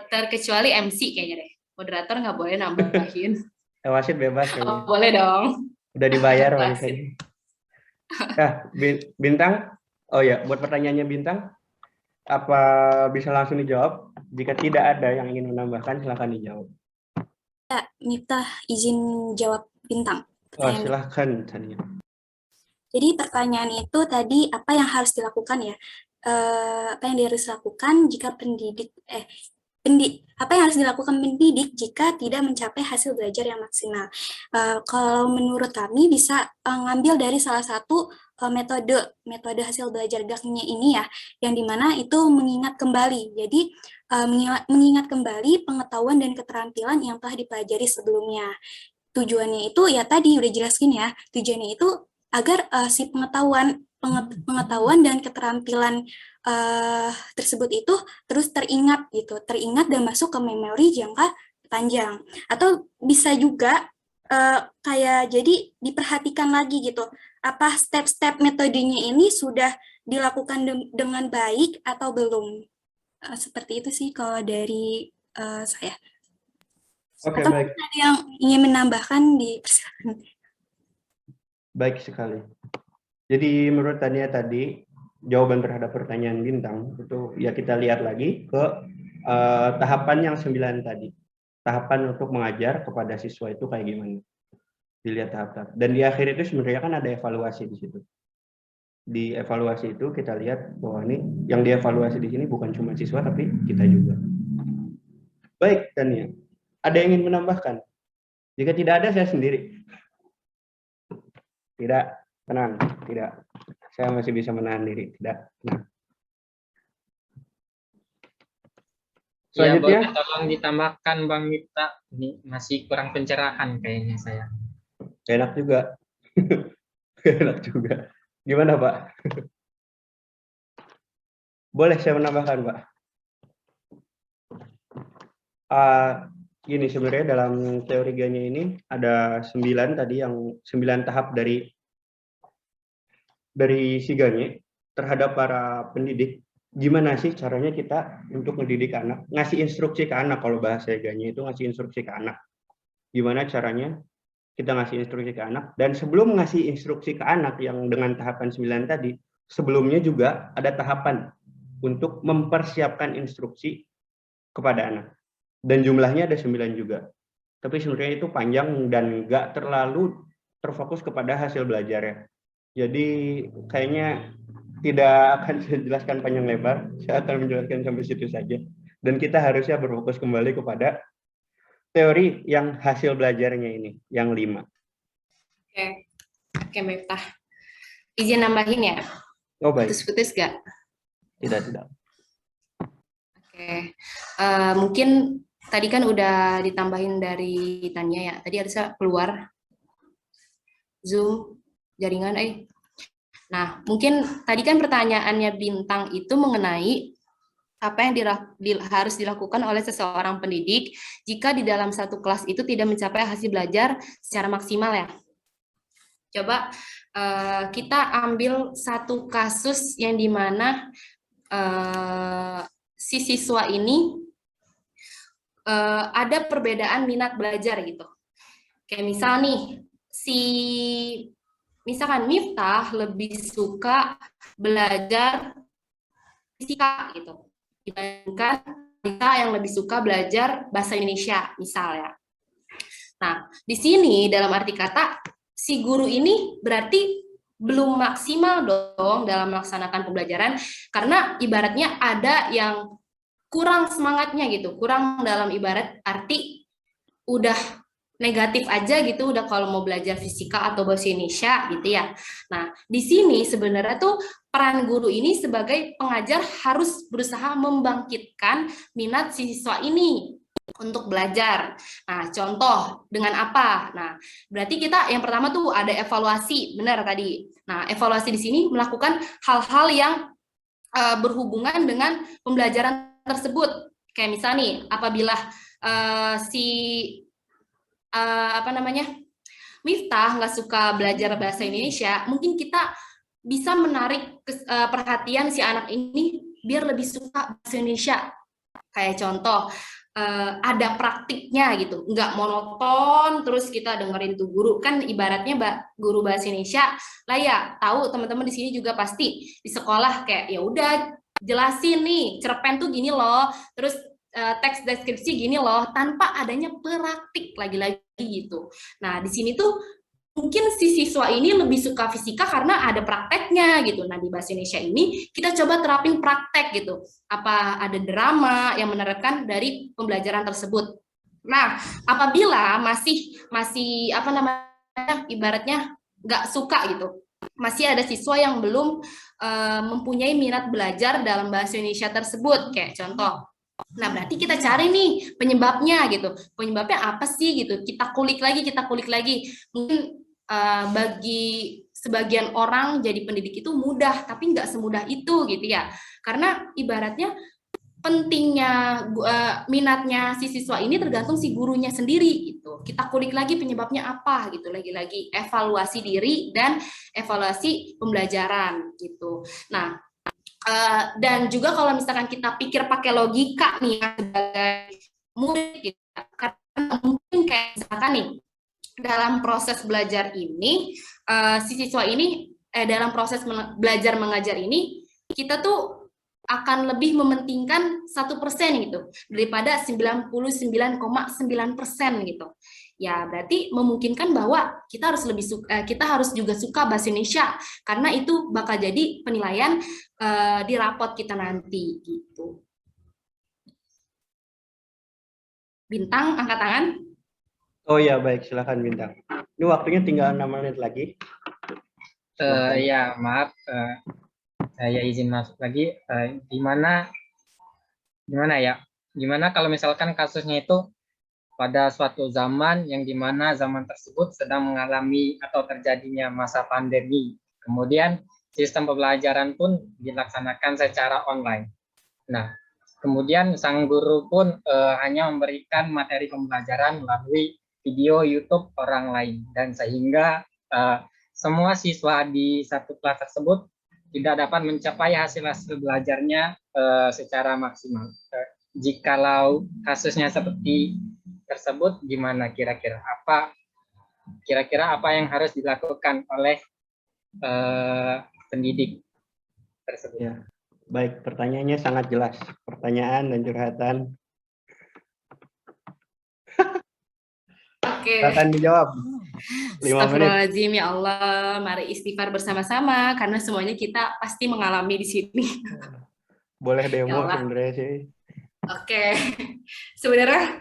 S2: Terkecuali MC kayaknya deh. Moderator nggak boleh nambahin.
S3: Wasit bebas kayaknya.
S2: Oh, boleh dong.
S3: Udah dibayar wasit. Nah, Bintang. Oh ya, buat pertanyaannya Bintang, apa bisa langsung dijawab? Jika tidak ada yang ingin menambahkan, silakan dijawab.
S5: Ya, Miftah izin jawab Bintang.
S3: Oh, silakan Tania.
S5: Jadi pertanyaan itu tadi apa yang harus dilakukan ya? Apa yang harus dilakukan jika apa yang harus dilakukan pendidik jika tidak mencapai hasil belajar yang maksimal? Kalau menurut kami bisa ngambil dari salah satu metode hasil belajar GAK-nya ini ya, yang dimana itu mengingat kembali. Jadi mengingat kembali pengetahuan dan keterampilan yang telah dipelajari sebelumnya. Tujuannya itu ya tadi udah jelaskin ya. Tujuannya itu agar si pengetahuan dan keterampilan tersebut itu terus teringat dan masuk ke memori jangka panjang. Atau bisa juga kayak jadi diperhatikan lagi gitu, apa step-step metodenya ini sudah dilakukan dengan baik atau belum. Seperti itu sih kalau dari saya.
S3: Oke,
S5: atau
S3: baik.
S5: ada yang ingin menambahkan dipersilakan.
S3: Baik sekali. Jadi menurut Tania tadi, jawaban terhadap pertanyaan Bintang, itu ya kita lihat lagi ke tahapan yang 9 tadi. Tahapan untuk mengajar kepada siswa itu kayak gimana. Dilihat tahap-tahap. Dan di akhir itu sebenarnya kan ada evaluasi di situ. Di evaluasi itu kita lihat bahwa ini yang dievaluasi di sini bukan cuma siswa tapi kita juga. Baik, Tania. Ada yang ingin menambahkan? Jika tidak ada, saya sendiri. Tidak, tenang, tidak. Saya masih bisa menahan diri, tidak. Tenang.
S7: Ya,
S3: Selanjutnya,
S7: boleh tolong ditambahkan Bang Miftah. Ini masih kurang pencerahan kayaknya saya.
S3: enak juga. Enak juga. Gimana, Pak? Boleh saya menambahkan, Pak? Gini, sebenarnya dalam teori Ganye ini ada 9 tadi, yang 9 tahap dari si Ganye terhadap para pendidik. Gimana sih caranya kita untuk mendidik anak, ngasih instruksi ke anak, kalau bahasa Ganye itu ngasih instruksi ke anak. Gimana caranya kita ngasih instruksi ke anak, dan sebelum ngasih instruksi ke anak yang dengan tahapan 9 tadi, sebelumnya juga ada tahapan untuk mempersiapkan instruksi kepada anak. Dan jumlahnya ada 9 juga. Tapi sebenarnya itu panjang dan nggak terlalu terfokus kepada hasil belajar ya. Jadi kayaknya tidak akan saya jelaskan panjang lebar, saya akan menjelaskan sampai situ saja. Dan kita harusnya berfokus kembali kepada teori yang hasil belajarnya ini, yang 5.
S2: Oke, Miftah. Izin nambahin ya?
S3: Oh baik.
S2: Putus-putus gak?
S3: Tidak.
S2: Oke. Mungkin tadi kan udah ditambahin dari Tania ya. Tadi harusnya keluar Zoom jaringan. Nah, mungkin tadi kan pertanyaannya Bintang itu mengenai apa yang harus dilakukan oleh seseorang pendidik jika di dalam satu kelas itu tidak mencapai hasil belajar secara maksimal ya. Coba kita ambil satu kasus yang dimana si siswa ini ada perbedaan minat belajar gitu. Kayak misal nih, misalkan Miftah lebih suka belajar fisika gitu, dibandingkan Miftah yang lebih suka belajar bahasa Indonesia misalnya. Nah, di sini dalam arti kata si guru ini berarti belum maksimal dong dalam melaksanakan pembelajaran, karena ibaratnya ada yang kurang semangatnya gitu, kurang dalam ibarat arti udah negatif aja gitu, udah kalau mau belajar fisika atau bahasa Indonesia gitu ya. Nah, di sini sebenarnya tuh peran guru ini sebagai pengajar harus berusaha membangkitkan minat si siswa ini untuk belajar. Nah, contoh dengan apa? Nah, berarti kita yang pertama tuh ada evaluasi, benar tadi. Nah, evaluasi di sini melakukan hal-hal yang berhubungan dengan pembelajaran tersebut. Kayak misalnya nih, apabila Miftah nggak suka belajar bahasa Indonesia, mungkin kita bisa menarik perhatian si anak ini biar lebih suka bahasa Indonesia. Kayak contoh, ada praktiknya gitu, nggak monoton terus kita dengerin tuh guru, kan ibaratnya guru bahasa Indonesia lah ya, tahu teman-teman di sini juga pasti di sekolah kayak ya udah jelasin nih cerpen tuh gini loh, terus teks deskripsi gini loh, tanpa adanya praktik lagi-lagi gitu. Nah, di sini tuh mungkin si siswa ini lebih suka fisika karena ada prakteknya gitu. Nah, di bahasa Indonesia ini kita coba terapin praktek gitu. Apa ada drama yang menerapkan dari pembelajaran tersebut. Nah, apabila masih ibaratnya nggak suka gitu, masih ada siswa yang belum mempunyai minat belajar dalam bahasa Indonesia tersebut, kayak contoh. Nah, berarti kita cari nih penyebabnya gitu. Penyebabnya apa sih gitu? Kita kulik lagi. Mungkin bagi sebagian orang jadi pendidik itu mudah, tapi nggak semudah itu gitu ya. Karena ibaratnya pentingnya minatnya si siswa ini tergantung si gurunya sendiri gitu. Kita kulik lagi penyebabnya apa gitu, lagi-lagi evaluasi diri dan evaluasi pembelajaran gitu. Nah, dan juga kalau misalkan kita pikir pakai logika nih sebagai murid gitu, karena mungkin kayak misalkan nih dalam proses belajar ini si siswa ini dalam proses belajar mengajar ini kita tuh akan lebih mementingkan 1% gitu daripada 99,9% gitu. Ya berarti memungkinkan bahwa kita harus juga suka bahasa Indonesia karena itu bakal jadi penilaian di rapot kita nanti gitu. Bintang angkat tangan.
S3: Oh ya, baik, silakan Bintang. Ini waktunya tinggal 6 menit lagi.
S7: Ya, maaf, saya izin masuk lagi. Gimana kalau misalkan kasusnya itu pada suatu zaman yang dimana zaman tersebut sedang mengalami atau terjadinya masa pandemi. Kemudian sistem pembelajaran pun dilaksanakan secara online. Nah, kemudian sang guru pun hanya memberikan materi pembelajaran melalui video YouTube orang lain, dan sehingga semua siswa di satu kelas tersebut tidak dapat mencapai hasil-hasil belajarnya secara maksimal. Jikalau kasusnya seperti tersebut, gimana kira-kira apa yang harus dilakukan oleh pendidik tersebut?
S3: Ya, baik, pertanyaannya sangat jelas. Pertanyaan dan curhatan.
S2: Oke.
S3: Akan dijawab. 5 menit.
S2: Astagfirullahaladzim, ya Allah, mari istighfar bersama-sama karena semuanya kita pasti mengalami di sini.
S3: Boleh demo
S2: Ya Allah.
S3: sebenarnya sih.
S2: Oke, sebenarnya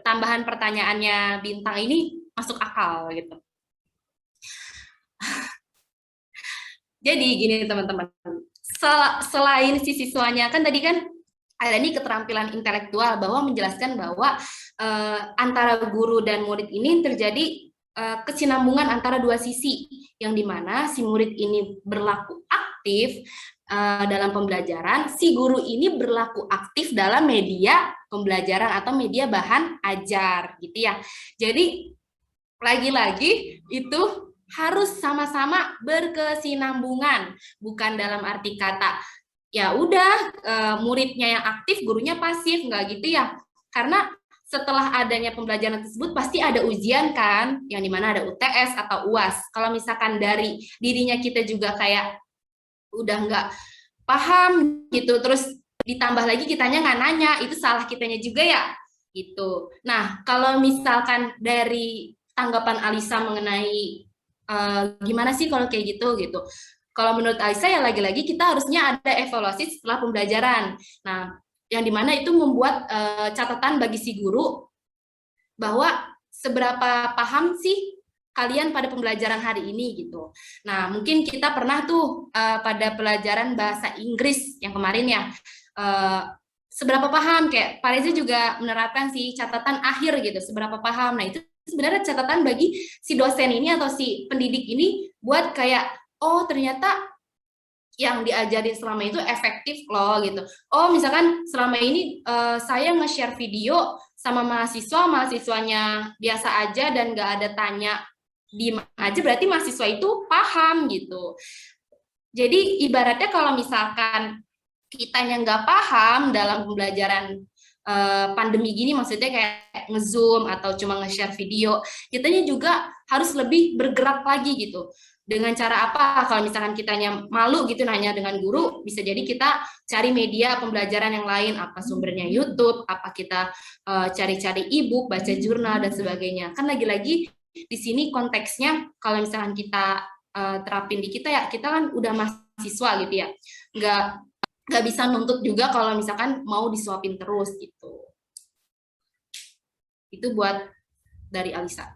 S2: tambahan pertanyaannya Bintang ini masuk akal gitu. Jadi gini teman-teman, selain si siswanya kan tadi kan ada nih keterampilan intelektual bahwa menjelaskan bahwa antara guru dan murid ini terjadi kesinambungan antara dua sisi, yang dimana si murid ini berlaku aktif dalam pembelajaran, si guru ini berlaku aktif dalam media pembelajaran atau media bahan ajar gitu ya. Jadi lagi-lagi itu harus sama-sama berkesinambungan, bukan dalam arti kata ya udah muridnya yang aktif, gurunya pasif, nggak gitu ya. Karena setelah adanya pembelajaran tersebut pasti ada ujian kan, yang dimana ada UTS atau UAS. Kalau misalkan dari dirinya kita juga kayak udah nggak paham gitu, terus ditambah lagi kitanya nggak nanya, itu salah kitanya juga ya gitu. Nah, kalau misalkan dari tanggapan Alisa mengenai gimana sih kalau kayak gitu. Kalau menurut Alisa ya lagi-lagi kita harusnya ada evaluasi setelah pembelajaran. Nah, yang dimana itu membuat catatan bagi si guru bahwa seberapa paham sih kalian pada pembelajaran hari ini gitu. Nah, mungkin kita pernah tuh pada pelajaran bahasa Inggris yang kemarin ya, seberapa paham, kayak Pak Reza juga menerapkan sih catatan akhir gitu, seberapa paham. Nah, itu sebenarnya catatan bagi si dosen ini atau si pendidik ini buat kayak, oh ternyata yang diajarin selama itu efektif loh gitu. Oh misalkan selama ini saya nge-share video sama mahasiswanya biasa aja dan nggak ada tanya, diem aja, berarti mahasiswa itu paham gitu. Jadi ibaratnya kalau misalkan kitanya nggak paham dalam pembelajaran pandemi gini, maksudnya kayak nge-zoom atau cuma nge-share video, kitanya juga harus lebih bergerak lagi gitu. Dengan cara apa? Kalau misalkan kitanya malu gitu nanya dengan guru, bisa jadi kita cari media pembelajaran yang lain, apa sumbernya YouTube, apa kita cari-cari e-book, baca jurnal dan sebagainya. Kan lagi-lagi di sini konteksnya kalau misalkan kita terapin di kita ya, kita kan udah mahasiswa gitu ya, nggak bisa nuntut juga kalau misalkan mau disuapin terus gitu. Itu buat dari Alisa.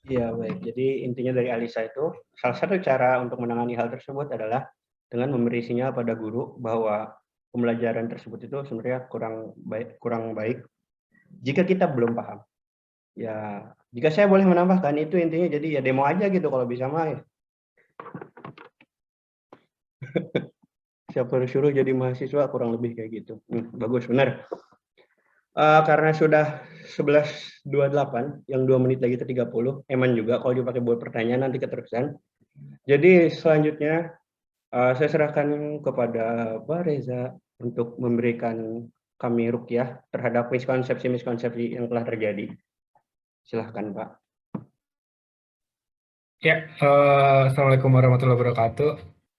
S3: Iya, baik. Jadi intinya dari Alisa itu, salah satu cara untuk menangani hal tersebut adalah dengan memberi sinyal pada guru bahwa pembelajaran tersebut itu sebenarnya kurang baik jika kita belum paham. Ya, jika saya boleh menambahkan, itu intinya jadi ya demo aja gitu kalau bisa mah ya. Siapa suruh jadi mahasiswa, kurang lebih kayak gitu. Bagus, benar. Karena sudah 11.28, yang 2 menit lagi itu 30, eman juga kalau dipakai buat pertanyaan nanti keterusan. Jadi selanjutnya saya serahkan kepada Pak Reza untuk memberikan kami ruqyah terhadap miskonsepsi yang telah terjadi. Silahkan Pak.
S1: Ya, Assalamualaikum warahmatullahi wabarakatuh.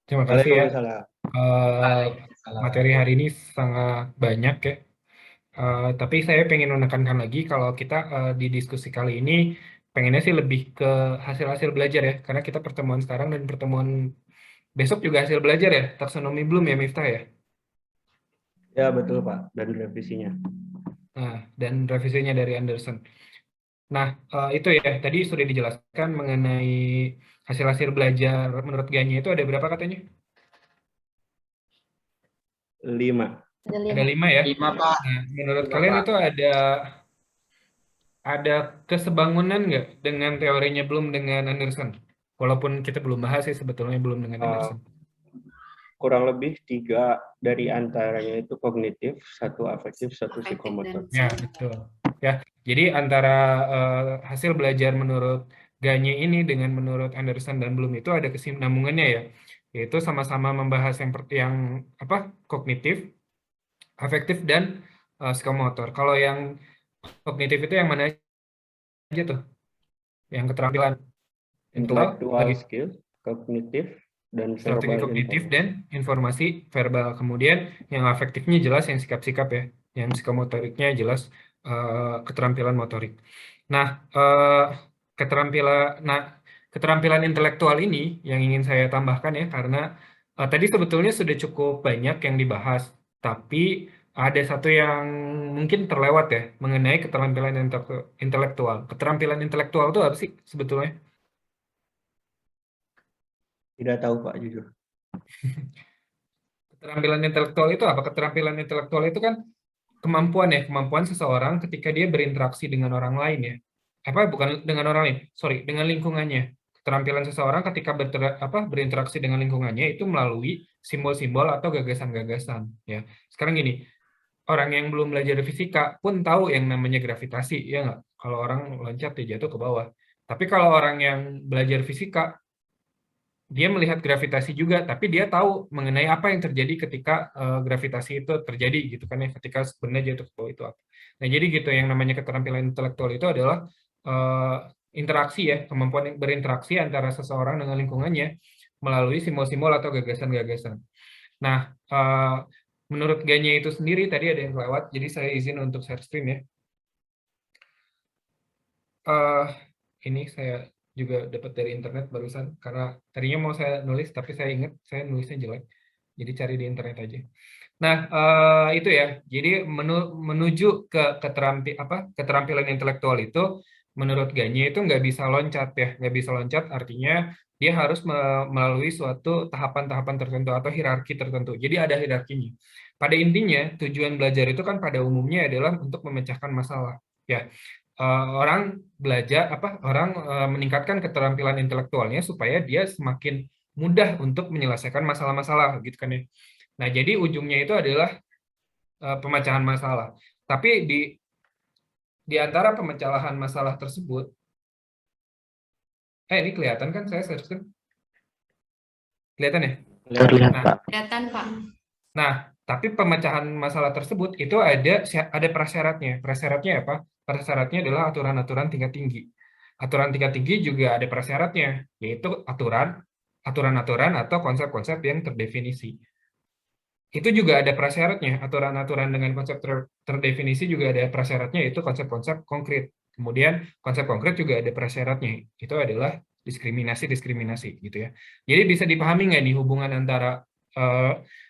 S1: Terima kasih ya.
S3: Waalaikumsalam.
S1: Materi hari ini sangat banyak ya. Tapi saya pengen menekankan lagi kalau kita di diskusi kali ini pengennya sih lebih ke hasil-hasil belajar ya. Karena kita pertemuan sekarang dan pertemuan besok juga hasil belajar ya. Taksonomi Bloom ya, Miftah ya.
S3: Ya betul Pak, dan revisinya.
S1: Nah, dan revisinya dari Anderson. Nah, itu ya, tadi sudah dijelaskan mengenai hasil-hasil belajar menurut Ganya itu ada berapa katanya?
S3: 5.
S1: Ada 5 ya?
S7: 5, Pak.
S1: Nah, menurut
S7: 5,
S1: kalian
S7: Pak.
S1: itu ada kesebangunan nggak dengan teorinya Bloom dengan Anderson? Walaupun kita belum bahas sih sebetulnya Bloom dengan Anderson.
S3: Kurang lebih 3 dari antaranya itu kognitif, 1 afektif, 1
S2: Afektif
S3: psikomotor.
S2: dan
S1: Ya, betul. Ya, jadi antara hasil belajar menurut Ganye ini dengan menurut Anderson dan Bloom itu ada kesinambungannya ya, yaitu sama-sama membahas yang apa kognitif, afektif dan psikomotor. Kalau yang kognitif itu yang mana aja tuh? Yang keterampilan
S3: Intellectual skill, kognitif, dan
S1: strategi
S3: verbal
S1: kognitif
S3: informasi.
S1: dan informasi verbal. Kemudian yang afektifnya jelas yang sikap-sikap ya, yang psikomotoriknya jelas keterampilan motorik. Nah, keterampilan intelektual ini yang ingin saya tambahkan ya, karena tadi sebetulnya sudah cukup banyak yang dibahas, tapi ada satu yang mungkin terlewat ya, mengenai keterampilan intelektual. Keterampilan intelektual itu apa sih sebetulnya?
S3: Tidak tahu Pak, jujur.
S1: Keterampilan intelektual itu apa? Keterampilan intelektual itu kan kemampuan ya, kemampuan seseorang ketika dia berinteraksi dengan orang lain ya. Bukan dengan orang lain, sorry, dengan lingkungannya. Keterampilan seseorang ketika berinteraksi dengan lingkungannya itu melalui simbol-simbol atau gagasan-gagasan ya. Sekarang gini, orang yang belum belajar fisika pun tahu yang namanya gravitasi, ya nggak? Kalau orang loncat dia jatuh ke bawah. Tapi kalau orang yang belajar fisika, dia melihat gravitasi juga, tapi dia tahu mengenai apa yang terjadi ketika gravitasi itu terjadi gitu kan ya, ketika sebenarnya jatuh ke bawah itu apa. Nah, jadi gitu yang namanya keterampilan intelektual itu adalah interaksi ya, kemampuan berinteraksi antara seseorang dengan lingkungannya melalui simbol-simbol atau gagasan-gagasan. Nah, menurut Ganya itu sendiri tadi ada yang kelewat, jadi saya izin untuk share screen ya. Ini saya juga dapat dari internet barusan, karena tadinya mau saya nulis, tapi saya ingat saya nulisnya jelek, jadi cari di internet aja. Nah, itu ya, jadi menuju ke keterampilan intelektual itu, menurut Ganya itu nggak bisa loncat ya, nggak bisa loncat artinya dia harus melalui suatu tahapan-tahapan tertentu atau hierarki tertentu. Jadi ada hierarkinya. Pada intinya, tujuan belajar itu kan pada umumnya adalah untuk memecahkan masalah. Ya, orang belajar meningkatkan keterampilan intelektualnya supaya dia semakin mudah untuk menyelesaikan masalah-masalah gitu kan ya. Nah, jadi ujungnya itu adalah pemecahan masalah. Tapi di antara pemecahan masalah tersebut, ini kelihatan kan saya share screen? Kelihatan ya?
S2: kelihatan Pak.
S1: Nah, tapi pemecahan masalah tersebut itu ada prasyaratnya. Prasyaratnya apa? Prasyaratnya adalah aturan-aturan tingkat tinggi. Aturan tingkat tinggi juga ada prasyaratnya, yaitu aturan-aturan atau konsep-konsep yang terdefinisi. Itu juga ada prasyaratnya, aturan-aturan dengan konsep terdefinisi juga ada prasyaratnya, yaitu konsep-konsep konkret. Kemudian konsep konkret juga ada prasyaratnya, itu adalah diskriminasi gitu ya. Jadi bisa dipahami nggak nih hubungan antara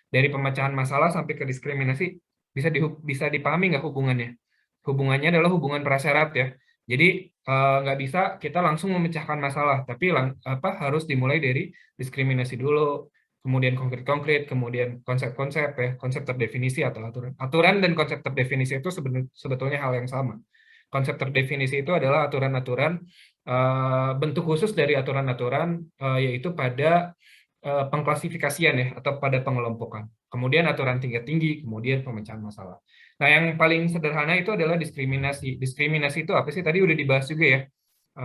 S1: dari pemecahan masalah sampai ke diskriminasi, bisa dipahami nggak hubungannya? Hubungannya adalah hubungan prasyarat ya. Jadi nggak bisa kita langsung memecahkan masalah, tapi harus dimulai dari diskriminasi dulu, kemudian konkret-konkret, kemudian konsep-konsep ya, konsep terdefinisi atau aturan. Aturan dan konsep terdefinisi itu sebetulnya hal yang sama. Konsep terdefinisi itu adalah aturan-aturan, bentuk khusus dari aturan-aturan, yaitu pada pengklasifikasian ya, atau pada pengelompokan. Kemudian aturan tingkat tinggi, kemudian pemecahan masalah. Nah, yang paling sederhana itu adalah diskriminasi. Diskriminasi itu apa sih? Tadi udah dibahas juga ya,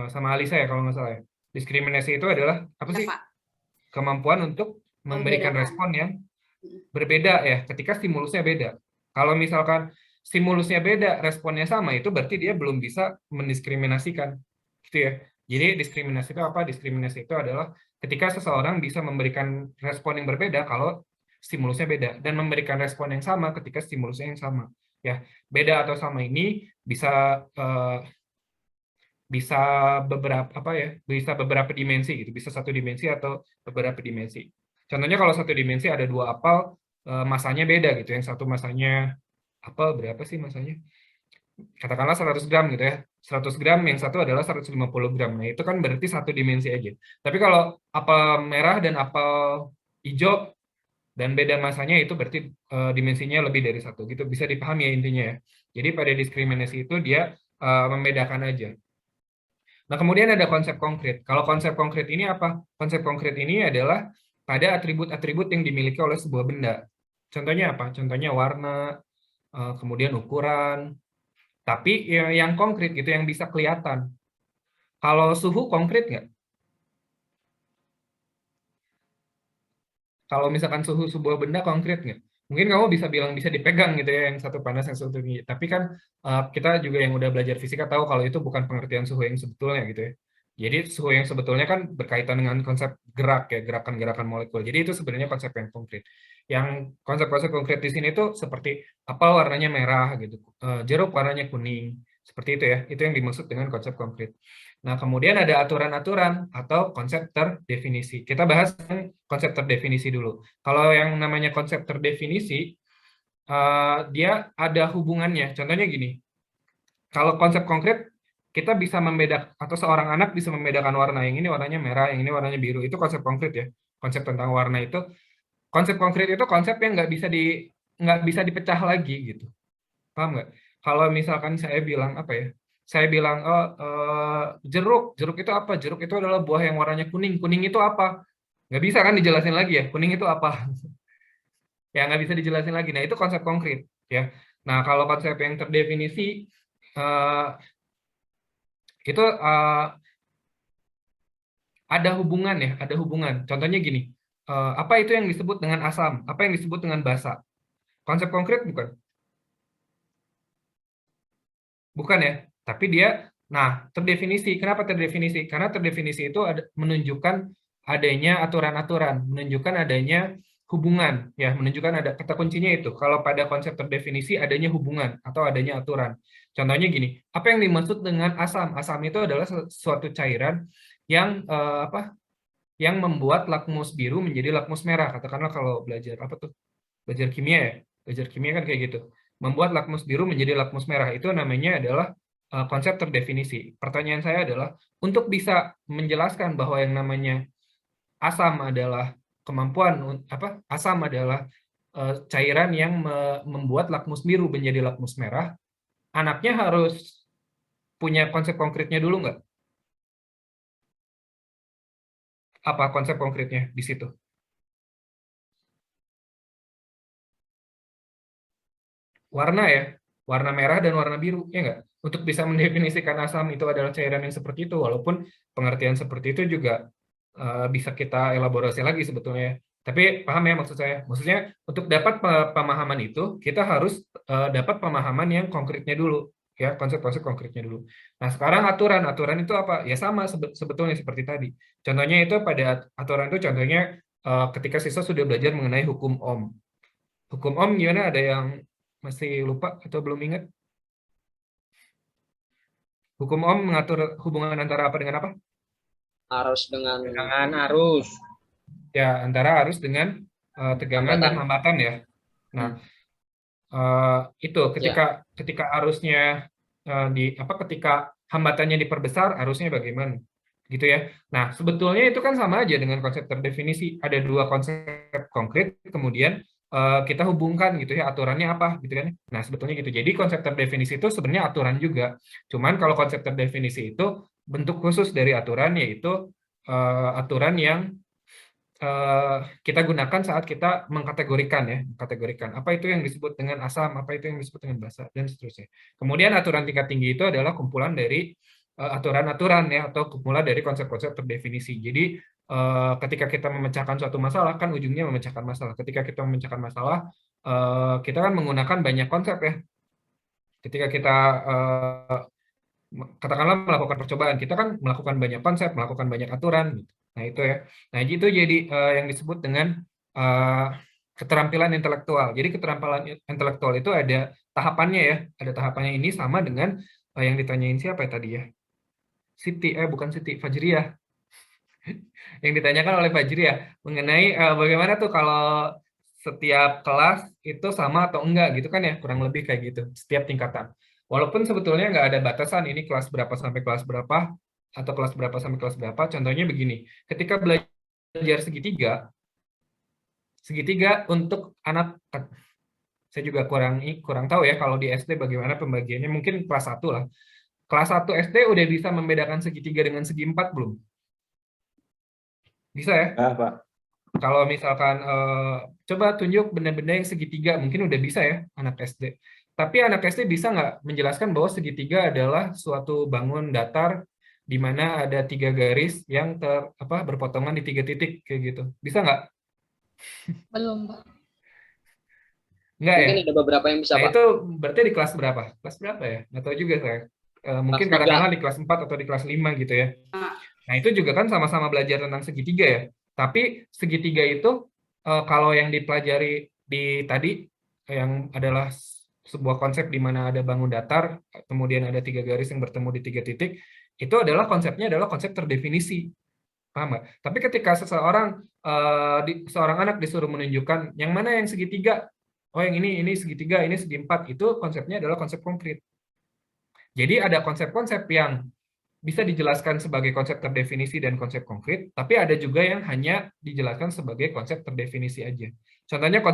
S1: sama Alisa ya kalau nggak salah ya. Diskriminasi itu adalah apa sih? Kemampuan untuk memberikan respon yang berbeda ya, ketika stimulusnya beda. Kalau misalkan stimulusnya beda, responnya sama, itu berarti dia belum bisa mendiskriminasikan. Gitu ya. Jadi diskriminasi itu apa? Diskriminasi itu adalah ketika seseorang bisa memberikan respon yang berbeda kalau stimulusnya beda, dan memberikan respon yang sama ketika stimulusnya yang sama. Ya, beda atau sama ini bisa bisa beberapa dimensi gitu, bisa satu dimensi atau beberapa dimensi. Contohnya kalau satu dimensi ada 2 apel, masanya beda gitu. Yang satu masanya apel berapa sih masanya? Katakanlah 100 gram gitu ya. 100 gram, yang satu adalah 150 gram. Nah, itu kan berarti satu dimensi aja. Tapi kalau apel merah dan apel hijau dan beda masanya, itu berarti dimensinya lebih dari satu gitu. Bisa dipahami ya intinya ya. Jadi pada diskriminasi itu dia membedakan aja. Nah, kemudian ada konsep konkret. Kalau konsep konkret ini apa? Konsep konkret ini adalah pada atribut-atribut yang dimiliki oleh sebuah benda. Contohnya apa? Contohnya warna, kemudian ukuran, tapi yang konkret gitu, yang bisa kelihatan. Kalau suhu konkret nggak? Kalau misalkan suhu sebuah benda konkret nggak? Mungkin kamu bisa bilang bisa dipegang gitu ya, yang satu panas, yang satu tinggi. Tapi kan kita juga yang udah belajar fisika tahu kalau itu bukan pengertian suhu yang sebetulnya gitu ya. Jadi suhu yang sebetulnya kan berkaitan dengan konsep gerak ya, gerakan-gerakan molekul. Jadi itu sebenarnya konsep yang konkret. Yang konsep-konsep konkret di sini tuh seperti apel warnanya merah gitu, jeruk warnanya kuning, seperti itu ya. Itu yang dimaksud dengan konsep konkret. Nah, kemudian ada aturan-aturan atau konsep terdefinisi. Kita bahas konsep terdefinisi dulu. Kalau yang namanya konsep terdefinisi, dia ada hubungannya. Contohnya gini, kalau konsep konkret, kita bisa membedakan, atau seorang anak bisa membedakan warna. Yang ini warnanya merah, yang ini warnanya biru. Itu konsep konkret ya. Konsep tentang warna itu. Konsep konkret itu konsep yang nggak bisa dipecah lagi gitu. Paham nggak? Kalau misalkan saya bilang apa ya? Saya bilang, oh, jeruk itu apa? Jeruk itu adalah buah yang warnanya kuning. Kuning itu apa? Nggak bisa kan dijelasin lagi ya? Kuning itu apa? Ya nggak bisa dijelasin lagi. Nah, itu konsep konkret ya. Nah, kalau konsep yang terdefinisi itu ada hubungan ya, ada hubungan. Contohnya gini, apa itu yang disebut dengan asam? Apa yang disebut dengan basa? Konsep konkret bukan? Bukan ya, tapi dia, nah, terdefinisi. Kenapa terdefinisi? Karena terdefinisi itu menunjukkan adanya aturan-aturan, menunjukkan adanya hubungan, ya, menunjukkan ada kata kuncinya itu. Kalau pada konsep terdefinisi adanya hubungan atau adanya aturan. Contohnya gini, apa yang dimaksud dengan asam? Asam itu adalah suatu cairan yang yang membuat lakmus biru menjadi lakmus merah. Katakanlah kalau belajar apa tuh? Belajar kimia ya. Belajar kimia kan kayak gitu. Membuat lakmus biru menjadi lakmus merah, itu namanya adalah konsep terdefinisi. Pertanyaan saya adalah, untuk bisa menjelaskan bahwa yang namanya asam adalah kemampuan, asam adalah cairan yang membuat lakmus biru menjadi lakmus merah, anaknya harus punya konsep konkretnya dulu nggak? Apa konsep konkretnya di situ? Warna ya, warna merah dan warna biru, ya nggak? Untuk bisa mendefinisikan asam itu adalah cairan yang seperti itu, walaupun pengertian seperti itu juga bisa kita elaborasi lagi sebetulnya. Tapi paham ya maksud saya? Maksudnya untuk dapat pemahaman itu, kita harus dapat pemahaman yang konkretnya dulu, ya, konsep-konsep konkretnya dulu. Nah, sekarang aturan itu apa? Ya sama sebetulnya seperti tadi. Contohnya itu pada aturan itu, contohnya ketika siswa sudah belajar mengenai hukum Ohm. Hukum Ohm gimana? Ada yang masih lupa atau belum ingat? Hukum Ohm mengatur hubungan antara apa dengan apa?
S8: Arus dengan
S7: arus.
S1: Ya, antara arus dengan tegangan dan hambatan ya. Nah, itu ketika arusnya ketika hambatannya diperbesar, arusnya bagaimana? Gitu ya. Nah, sebetulnya itu kan sama aja dengan konsep terdefinisi. Ada 2 konsep konkret, kemudian kita hubungkan gitu ya, aturannya apa gitu kan. Nah, sebetulnya gitu. Jadi konsep terdefinisi itu sebenarnya aturan juga. Cuman kalau konsep terdefinisi itu bentuk khusus dari aturan, yaitu aturan yang kita gunakan saat kita mengkategorikan ya, apa itu yang disebut dengan asam, apa itu yang disebut dengan basa, dan seterusnya. Kemudian aturan tingkat tinggi itu adalah kumpulan dari aturan-aturan ya, atau kumpulan dari konsep-konsep terdefinisi. Jadi ketika kita memecahkan suatu masalah, kan ujungnya memecahkan masalah. Ketika kita memecahkan masalah, kita kan menggunakan banyak konsep ya. Ketika kita katakanlah melakukan percobaan, kita kan melakukan banyak konsep, melakukan banyak aturan gitu. Nah, itu ya. Nah, itu jadi yang disebut dengan keterampilan intelektual. Jadi keterampilan intelektual itu ada tahapannya ya. Ada tahapannya ini sama dengan yang ditanyain siapa ya tadi ya? Siti, bukan Siti, Fajriah. Yang ditanyakan oleh Fajriah mengenai bagaimana tuh kalau setiap kelas itu sama atau enggak gitu kan ya, kurang lebih kayak gitu, setiap tingkatan. Walaupun sebetulnya nggak ada batasan ini kelas berapa sampai kelas berapa, atau kelas berapa sampai kelas berapa. Contohnya begini, ketika belajar segitiga untuk anak, saya juga kurang tahu ya kalau di SD bagaimana pembagiannya, mungkin kelas 1 lah. Kelas 1 SD udah bisa membedakan segitiga dengan segi 4 belum? Bisa ya?
S3: Pak.
S1: Kalau misalkan coba tunjuk benda-benda yang segitiga, mungkin udah bisa ya anak SD. Tapi anak SD bisa nggak menjelaskan bahwa segitiga adalah suatu bangun datar di mana ada 3 garis yang berpotongan di 3 titik kayak gitu. Bisa nggak?
S6: Belum, Pak.
S1: Nggak ya?
S8: Mungkin ada beberapa yang bisa,
S1: Nah,
S8: Pak.
S1: itu berarti di kelas berapa? Kelas berapa ya? Nggak tahu juga saya. Mungkin
S8: Kelas
S1: katakanlah di kelas 4 atau di kelas 5 gitu ya. Nah, itu juga kan sama-sama belajar tentang segitiga ya. Tapi segitiga itu kalau yang dipelajari di tadi yang adalah sebuah konsep di mana ada bangun datar, kemudian ada 3 garis yang bertemu di 3 titik, itu adalah konsepnya adalah konsep terdefinisi. Paham nggak? Tapi ketika seorang anak disuruh menunjukkan yang mana yang segitiga, oh yang ini segitiga, ini segi 4, itu konsepnya adalah konsep konkret. Jadi ada konsep-konsep yang bisa dijelaskan sebagai konsep terdefinisi dan konsep konkret, tapi ada juga yang hanya dijelaskan sebagai konsep terdefinisi aja. Contohnya konsep